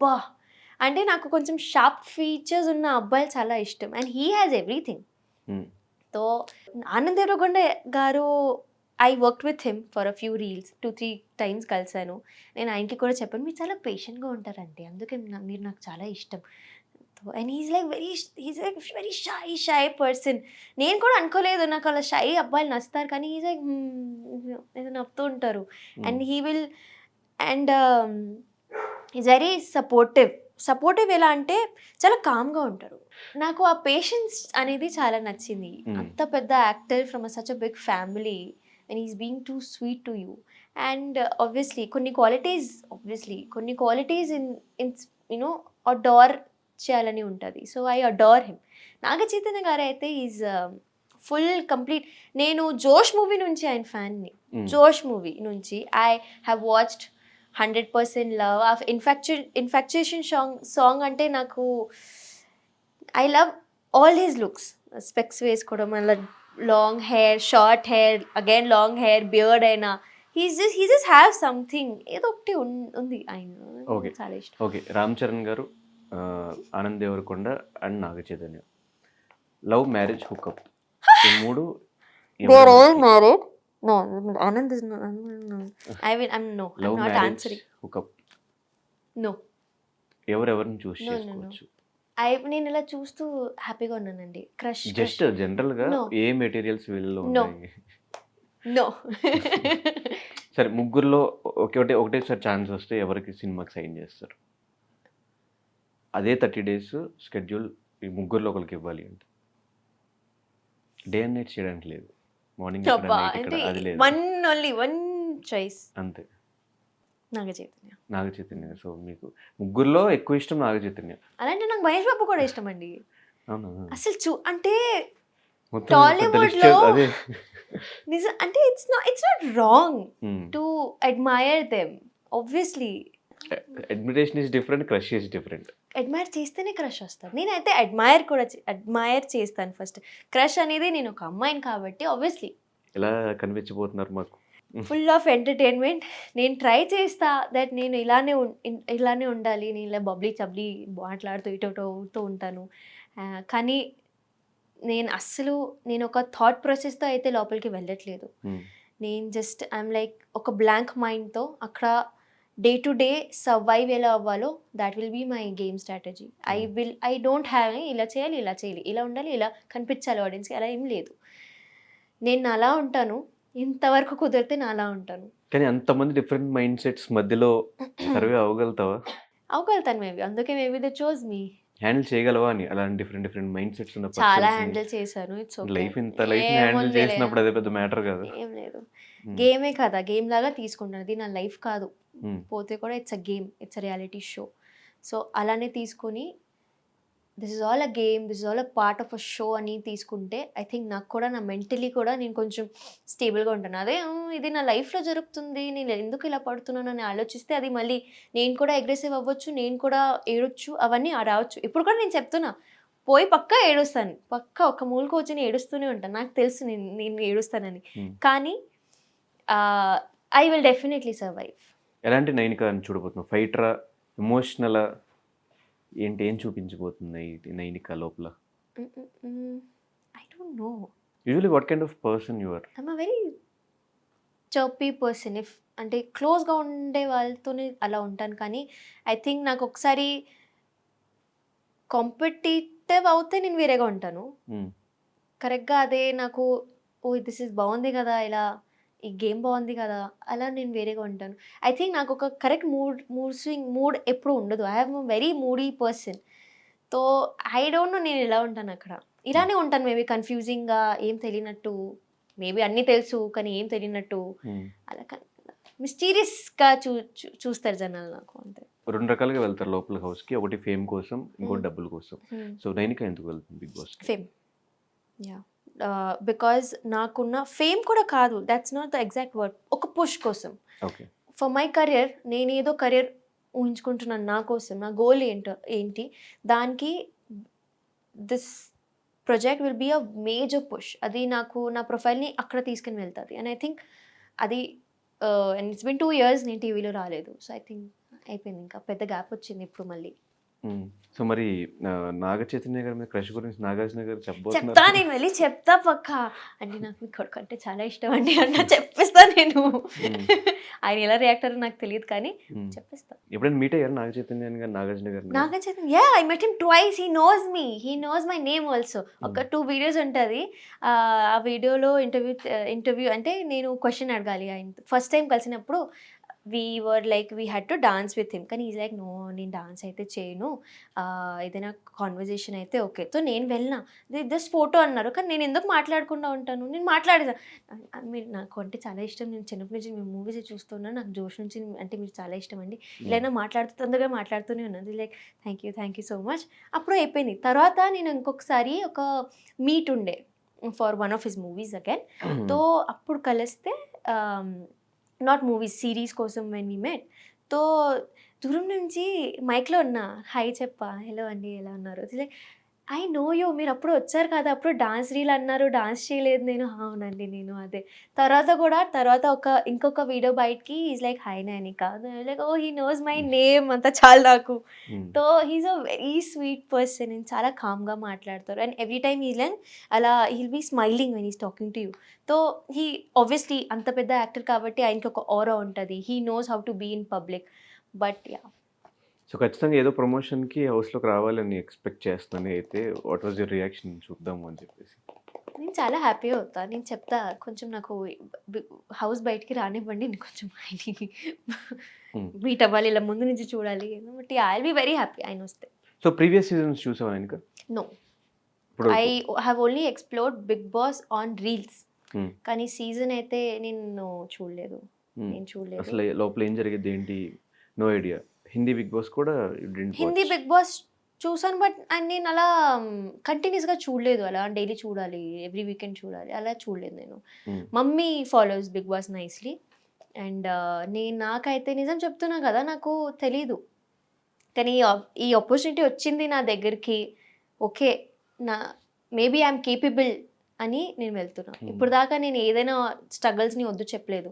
బా అంటే నాకు కొంచెం షార్ప్ ఫీచర్స్ ఉన్న అబ్బాయిలు చాలా ఇష్టం and he has everything. So Anand Devarakonda garu I worked with him for a few reels 2-3 times కలిసాను. నేను ఆయనకి కూడా చెప్పాను మీరు చాలా పేషెంట్గా ఉంటారండి అందుకే మీరు నాకు చాలా ఇష్టం. And he's like very shy person. నేను కూడా అనుకోలేదు నాకు అలా షై అబ్బాయిలు నచ్చుతారు కానీ హీస్ లైక్ ఏదో నవ్వుతూ ఉంటారు. And he will and is very supportive ఎలా అంటే చాలా కామ్గా ఉంటారు. నాకు ఆ పేషెన్స్ అనేది చాలా నచ్చింది. అంత పెద్ద actor from such a big family and is being too sweet to you. And obviously కొన్ని క్వాలిటీస్ ఇన్ యూనో అడోర్ చేయాలని ఉంటుంది. So I adore him. Naga Chaitanya garu అయితే ఈజ్ ఫుల్ కంప్లీట్. నేను జోష్ మూవీ నుంచి ఆయన ఫ్యాన్ని. జోష్ మూవీ నుంచి ఐ హ్యావ్ వాచ్డ్ 100% లవ్. ఆ ఇన్ఫాక్చుయేషన్ సాంగ్ అంటే నాకు I love all his looks. Specs వేసుకోవడం మళ్ళీ long hair, short hair, again long hair, beard అయినా హీ జస్ట్ హ్యావ్ సంథింగ్ ఏదో ఒకటి ఉంది ఆయన చాలా ఇష్టం. Okay, Ram Charan garu, Anand Deverakonda and Naga Chaitanya, love, marriage, hookup ఈ మూడు married. No, Anand is not. I'm not answering. Hookup. No. ఎవరెవరిని చూస్ చేసుకోవచ్చు? నేను ఇలా చూస్తూ హ్యాపీగా ఉన్నానండి. క్రష్ జస్ట్ జనరల్ గా ఏ మెటీరియల్స్ వీళ్ళలో ఉన్నాయి? నో. సరే ముగ్గురులో ఒకటేసారి ఛాన్స్ వస్తే ఎవరికి సినిమాకి సైన్ చేస్తారు? అదే 30 days స్కెడ్యూల్ ఈ ముగ్గురులో ఒకరికి ఇవ్వాలి అంటే డే అండ్ నైట్ చేయడానికి లేదు. మార్నింగ్ వన్ చాయిస్ అంతే, నాగ చైతన్య. సో మీకు ముగ్గురులో ఎక్కువ ఇష్టం నాగ చైతన్య. అలాంటి నాకు మహేష్ బాబు కూడా ఇష్టం అండి. అసలు అంటే టాలీవుడ్ లో నిజం అంటే it's not wrong to admire them. Obviously admiration is different, crush is different. Admire చేస్తేనే క్రష్ వస్తుంది. నేనైతే అడ్మైర్ చేస్తాను ఫస్ట్. క్రష్ అనేది నేను ఒక అమ్మాయిని కాబట్టి ఆబ్వియస్లీ. ఎలా కనిపించబోతున్నారు మాకు? Full of entertainment. నేను ట్రై చేస్తా దట్ నేను ఇలానే ఉండాలి, నేను ఇలా బబ్లీ చబ్లీ మాట్లాడుతూ ఇటు ఉంటాను. కానీ నేను ఒక థాట్ ప్రాసెస్తో అయితే లోపలికి వెళ్ళట్లేదు. నేను జస్ట్ ఐఎమ్ లైక్ ఒక బ్లాంక్ మైండ్తో అక్కడ డే టు డే సర్వైవ్ ఎలా అవ్వాలో that will be my game strategy. I don't have ఇలా చేయాలి, ఇలా ఉండాలి, ఇలా కనిపించాలి ఆడియన్స్కి, అలా ఏం లేదు. నేను అలా ఉంటాను, ఇంతవరకు కుదిరితే నా అలా ఉంటాను. కానీ అంతమంది డిఫరెంట్ మైండ్ సెట్స్ మధ్యలో సర్వే అవ్వగలుగుతావా? అవగలుగుతాను మేబీ, అందుకే maybe they chose me. Handle చేయగలవా అని అలాంటి డిఫరెంట్ మైండ్ సెట్స్ ఉన్న చాలా హ్యాండిల్ చేశాను. It's okay. లైఫ్ హ్యాండిల్ చేసినప్పుడు అదే పెద్ద మ్యాటర్ కాదు. ఏం లేదు, గేమే కదా, గేమ్ లాగా తీసుకుంటాను. అది నా లైఫ్ కాదు, పోతే కూడా it's a game, it's a reality show. So అలానే తీసుకొని this is all a game, this is all a part of a show అని తీసుకుంటే ఐ థింక్ నాకు కూడా నా మెంటలీ కూడా నేను కొంచెం స్టేబుల్గా ఉంటాను. అదే ఇది నా లైఫ్లో జరుగుతుంది, నేను ఎందుకు ఇలా పడుతున్నాను అని ఆలోచిస్తే అది మళ్ళీ నేను కూడా అగ్రెసివ్ అవ్వచ్చు, నేను కూడా ఏడొచ్చు, అవన్నీ రావచ్చు. ఇప్పుడు కూడా నేను చెప్తున్నా, పోయి పక్కా ఏడుస్తాను, పక్కా ఒక మూలకు వచ్చి ఏడుస్తూనే ఉంటాను. నాకు తెలుసు నేను ఏడుస్తానని. కానీ ఐ విల్ డెఫినెట్లీ సర్వైవ్. ఎలాంటి నైనిక అని చూడబోతున్నావు? ఫైటరా, ఎమోషనలా, ఏం చూపించబోతుంది నైనిక లోపల? I don't know. Usually what kind of person you are? I'm a very chirpy person. అంటే క్లోజ్గా ఉండే వాళ్ళతోనే అలా ఉంటాను. కానీ ఐ థింక్ నాకు ఒకసారి కాంపిటేటివ్ అవుతే నేను వేరేగా ఉంటాను. కరెక్ట్గా అదే నాకు దిస్ ఇస్ బాగుంది కదా, ఇలా ఈ గేమ్ బాగుంది కదా, అలా నేను వేరేగా ఉంటాను. ఐ థింక్ నాకు ఒక కరెక్ట్ మూడ్ ఎప్పుడు ఉండదు. I have very moody person. So I don't no నేను ఎలా ఉంటాను అక్కడ. ఇలానే ఉంటాను మేబీ, కన్ఫ్యూజింగ్గా, ఏం తెలియనట్టు, మేబీ అన్నీ తెలుసు కానీ ఏం తెలియనట్టు, అలా మిస్టీరియస్గా చూస్తారు జనాలు నాకు, అంతే. 2 రకాలుగా వెళ్తారు లోపల హౌస్కి, ఒకటి ఫేమ్ కోసం, ఇంకోటి డబ్బుల కోసం. సో నైనిక ఎందుకు వెళ్తుంది Bigg Boss? Fame, yeah. Because నాకున్న ఫేమ్ కూడా కాదు, that's not the exact word, ఒక పుష్ కోసం. ఓకే. ఫర్ మై కెరియర్, నేను ఏదో కెరియర్ ఊహించుకుంటున్నాను నా కోసం, నా గోల్ ఏంటి దానికి this project will be a major push. అది నాకు నా ప్రొఫైల్ని అక్కడ తీసుకుని వెళ్తుంది. అండ్ ఐ థింక్ అది అండ్ ఇట్స్ బిన్ 2 years నేను టీవీలో రాలేదు. సో ఐ థింక్ అయిపోయింది, ఇంకా పెద్ద గ్యాప్ వచ్చింది ఇప్పుడు మళ్ళీ. సో మరి నాగ చైతన్య గారి మీద క్రష్ గురించి నాగార్జున గారు చెప్తా, నేను వెళ్ళి చెప్తా పక్కా. అంటే నాకు మీ కొడుకు అంటే చాలా ఇష్టం అండి అన్న చెప్పేస్తా నేను. ఆయన ఎలా రియాక్ట్ అయ్యారో నాకు తెలియదు కానీ చెప్పేస్తా. ఎప్పుడైనా మీట్ అయ్యారు నాగ Chaitanya garu, Nagarjuna garu? Naga Chaitanya, yeah, I met him twice. He knows me, he knows my name also. ఒక 2 videos ఉంటుంది. ఆ వీడియోలో ఇంటర్వ్యూ అంటే నేను క్వశ్చన్ అడగాలి ఆయన. ఫస్ట్ టైం కలిసినప్పుడు we had to dance with him. కానీ ఈజ్ లైక్ నో, నేను డాన్స్ అయితే చేయను, ఏదైనా కాన్వర్జేషన్ అయితే ఓకే. సో నేను వెళ్ళినా, జస్ట్ ఫోటో అన్నారు, కానీ నేను ఎందుకు మాట్లాడకుండా ఉంటాను, నేను మాట్లాడేదా. మీరు నాకు అంటే చాలా ఇష్టం, నేను చిన్నప్పటి నుంచి మేము మూవీస్ చూస్తున్నాను, నాకు జోష్ నుంచి అంటే మీరు చాలా ఇష్టం అండి, ఇలా తొందరగా మాట్లాడుతూనే ఉన్నది. Like thank you so much. అప్పుడు అయిపోయింది. తర్వాత నేను ఇంకొకసారి ఒక మీట్ ఉండే for one of his movies again. So అప్పుడు కలిస్తే, నాట్ మూవీస్, సిరీస్ కోసం వెన్ వీ మెట్. తో దూరం నుంచి మైక్లో ఉన్నా, హాయ్ చెప్పా, హలో అండి ఎలా ఉన్నారు, లైక్ ఐ నో యూ, మీరు అప్పుడు వచ్చారు కదా, అప్పుడు డాన్స్ రీల్ అన్నారు, డాన్స్ చేయలేదు నేను. అవునండి నేను అదే. తర్వాత ఇంకొక వీడియో బయటికి is like hi Nainika, like oh he knows my name, అంతా చాలు నాకు. So he's a very sweet person, నేను చాలా కామ్గా మాట్లాడతారు. అండ్ ఎవ్రీ టైమ్ హీ అలా he'll be smiling when is talking to you. So he obviously అంత పెద్ద యాక్టర్ కాబట్టి ఆయనకి ఒక ఆరా ఉంటుంది. He knows how to be in public. But yeah, so ఖచ్చితంగా ఏదో ప్రమోషన్కి హౌస్లోకి రావాలని ఎక్స్పెక్ట్ చేస్తాను. అయితే వాట్ వాజ్ యువర్ రియాక్షన్ చూద్దాము అని చెప్పేసి? నేను చాలా హ్యాపీగా అవుతాను. నేను చెప్తా, కొంచెం నాకు హౌస్ బయటికి రానివ్వండి, నేను కొంచెం మీట్ అవ్వాలి, ఇలా ముందు నుంచి చూడాలి. But I will be very happy ఆయన వస్తే. సో ప్రీవియస్ సీజన్స్ చూసావా ఇంకా? No, I have only explored Bigg Boss on reels. కానీ సీజన్ అయితే నేను చూడలేదు. అసలు లోపల ఏం జరిగేది ఏంటి? No idea. హిందీ బిగ్ బాస్ కూడా హిందీ బిగ్ బాస్ చూసాను, బట్ నేను అలా కంటిన్యూస్గా చూడలేదు. అలా డైలీ చూడాలి, ఎవ్రీ వీకెండ్ చూడాలి, అలా చూడలేదు నేను. Mummy follows Bigg Boss nicely. And నాకైతే నిజం చెప్తున్నా కదా, నాకు తెలీదు. కానీ ఈ ఆపర్చునిటీ వచ్చింది నా దగ్గరికి, ఓకే, మేబీ ఐఎమ్ కేపబుల్ అని నేను వెళ్తున్నా. ఇప్పుడు దాకా నేను ఏదైనా స్ట్రగల్స్ని వద్దు చెప్పలేదు.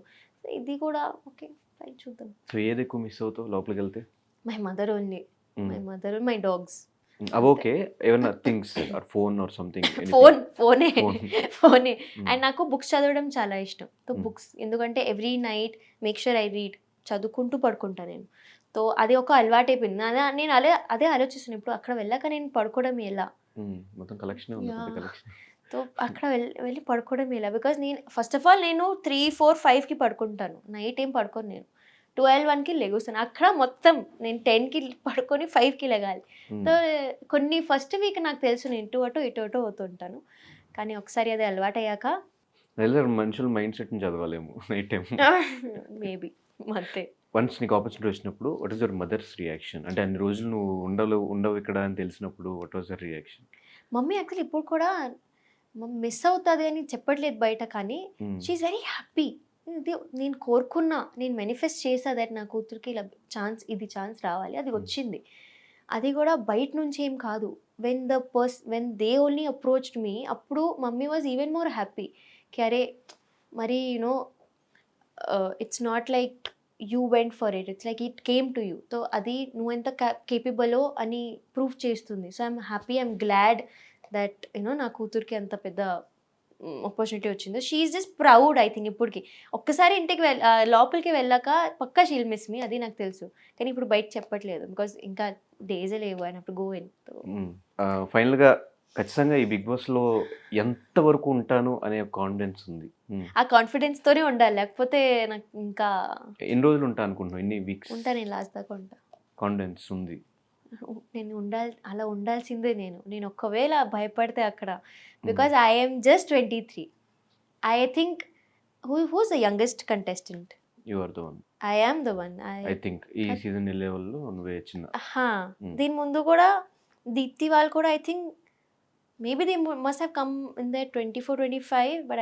ఇది కూడా ఓకే ఫైన్ చూద్దాం. సో ఏది ఎక్కువ మిస్ అవుతావు లోపలికి వెళ్తే? My mother only. Mm. My mother, my dogs. అవి ఓకే, ఏమన్నా things or phone or something? ఫోనే Phone. ఫోనే. Mm. అండ్ నాకు బుక్స్ చదవడం చాలా ఇష్టం. So Mm. బుక్స్ ఎందుకంటే every night make sure I read, చదువుకుంటూ పడుకుంటా నేను. సో అది ఒక అలవాటు అయిపోయింది. నేను అదే ఆలోచిస్తున్నాను ఇప్పుడు అక్కడ వెళ్ళాక నేను పడుకోవడం ఎలా. మొత్తం కలెక్షన్ ఉంది, Yeah. కలెక్షన్. సో అక్కడ వెళ్ళి పడుకోవడం ఎలా, బికాజ్ నేను ఫస్ట్ ఆఫ్ ఆల్ నేను 3, 4, 5కి పడుకుంటాను. నైట్ ఏం పడుకోను నేను. 12, 1కి లెగుస్తాను. అక్కడ మొత్తం నేను 10కి పడుకొని 5కి లెగాలి. సో కొన్ని ఫస్ట్ వీక్ నాకు తెలుసు నేను ఇటు అటు అవుతుంటాను. కానీ ఒకసారి అది అలవాటు అయ్యాక మనుషుల మైండ్ సెట్ ని చదవాలేము నైట్ టైం. మేబీ అంతే. వన్స్ నీకు ఆపర్చునిటీ వచ్చినప్పుడు what is your mother's reaction? అంటే అన్ని రోజులు నువ్వు ఉండవు ఇక్కడ అని తెలిసినప్పుడు what was your reaction? Mummy actually ఇప్పుడు కూడా మిస్ అవుతుంది అని చెప్పట్లేదు బయట, కానీ షీఈస్ వెరీ హ్యాపీ. ఇది నేను కోరుకున్నా, నేను మేనిఫెస్ట్ చేసా దట్ నా కూతురికి ఇలా ఛాన్స్ రావాలి, అది వచ్చింది. అది కూడా బయట నుంచి ఏం కాదు. When they only approached me, అప్పుడు mummy was even more happy. కి అరే మరి you know it's not like you went for it's like it came to you. So అది నువ్వెంత కేపబులో అని ప్రూవ్ చేస్తుంది. So I'm happy, I'm glad that you know నా కూతురికి అంత పెద్ద ఆపర్చునిటీ వచ్చిందో. She is just proud I think. ఇప్పటికి ఒక్కసారి ఇంటికి లోపలికి వెళ్ళాక పక్కా షీల్ మిస్ మీ, అది నాకు తెలుసు. కానీ ఇప్పుడు బయట చెప్పట్లేదు బికాజ్ ఇంకా డేసే లేవు, ఆయన అప్పుడు గో ఇన్. ఫైనల్గా ఖచ్చితంగా ఈ బిగ్ బాస్ లో ఎంత వరకు ఉంటాను అనే కాన్ఫిడెన్స్ ఉంది? ఆ కాన్ఫిడెన్స్ తోనే ఉండాలి, లేకపోతే నాకు ఇంకా ఎన్ని రోజులు ఉంటా అనుకుంటున్నావు? ఎన్ని వీక్స్ ఉంటా? నేను లాస్ట్ దాకా ఉంటా. కాన్ఫిడెన్స్ ఉంది? నేను అలా ఉండాల్సిందే. నేను ఒక్కవేళ భయపడితే అక్కడ, because I'm just 23. I think who's the youngest contestant? You are the one. I am the one. I think ఈ సీజన్ లెవెల్లో నువ్వే చిన్న. దీని ముందు కూడా దీప్తి వాళ్ళు కూడా I think maybe they must have come in the 24, 25, but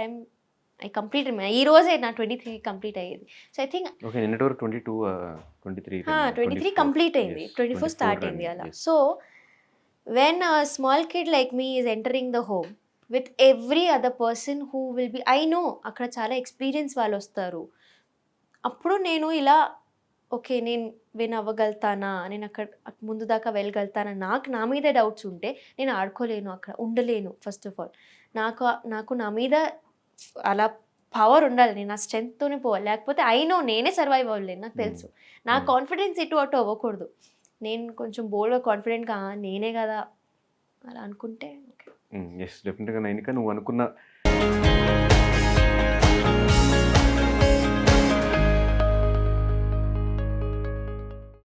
I completed ఈ రోజే నా 23 కంప్లీట్ అయ్యేది. సో ఐ థింక్ ఓకే, నిన్నటి వరకు 22, 23 కంప్లీట్ అయింది, 24 స్టార్ట్ అయింది అలా. So when a small kid like me is entering the home with every other person who will be, I know అక్కడ చాలా ఎక్స్పీరియన్స్ వాళ్ళు వస్తారు. అప్పుడు నేను ఇలా ఓకే నేను విన్ అవ్వగలుగుతానా, నేను అక్కడ ముందు దాకా వెళ్ళగలుగుతానా, నా మీద డౌట్స్ ఉంటే నేను ఆడుకోలేను, అక్కడ ఉండలేను. ఫస్ట్ ఆఫ్ ఆల్ నాకు నా మీద అలా పవర్ ఉండాలి, నేను నా స్ట్రెంగ్త్తోనే పోవాలి, లేకపోతే అయినో నేనే సర్వైవ్ అవ్వలేను, నాకు తెలుసు. నా కాన్ఫిడెన్స్ ఇటు అటు అవ్వకూడదు. నేను కొంచెం బోల్డ్గా కాన్ఫిడెంట్గా నేనే కదా అలా అనుకుంటే ఎస్ డెఫినెట్గా నైనిక నువ్వు అనుకున్న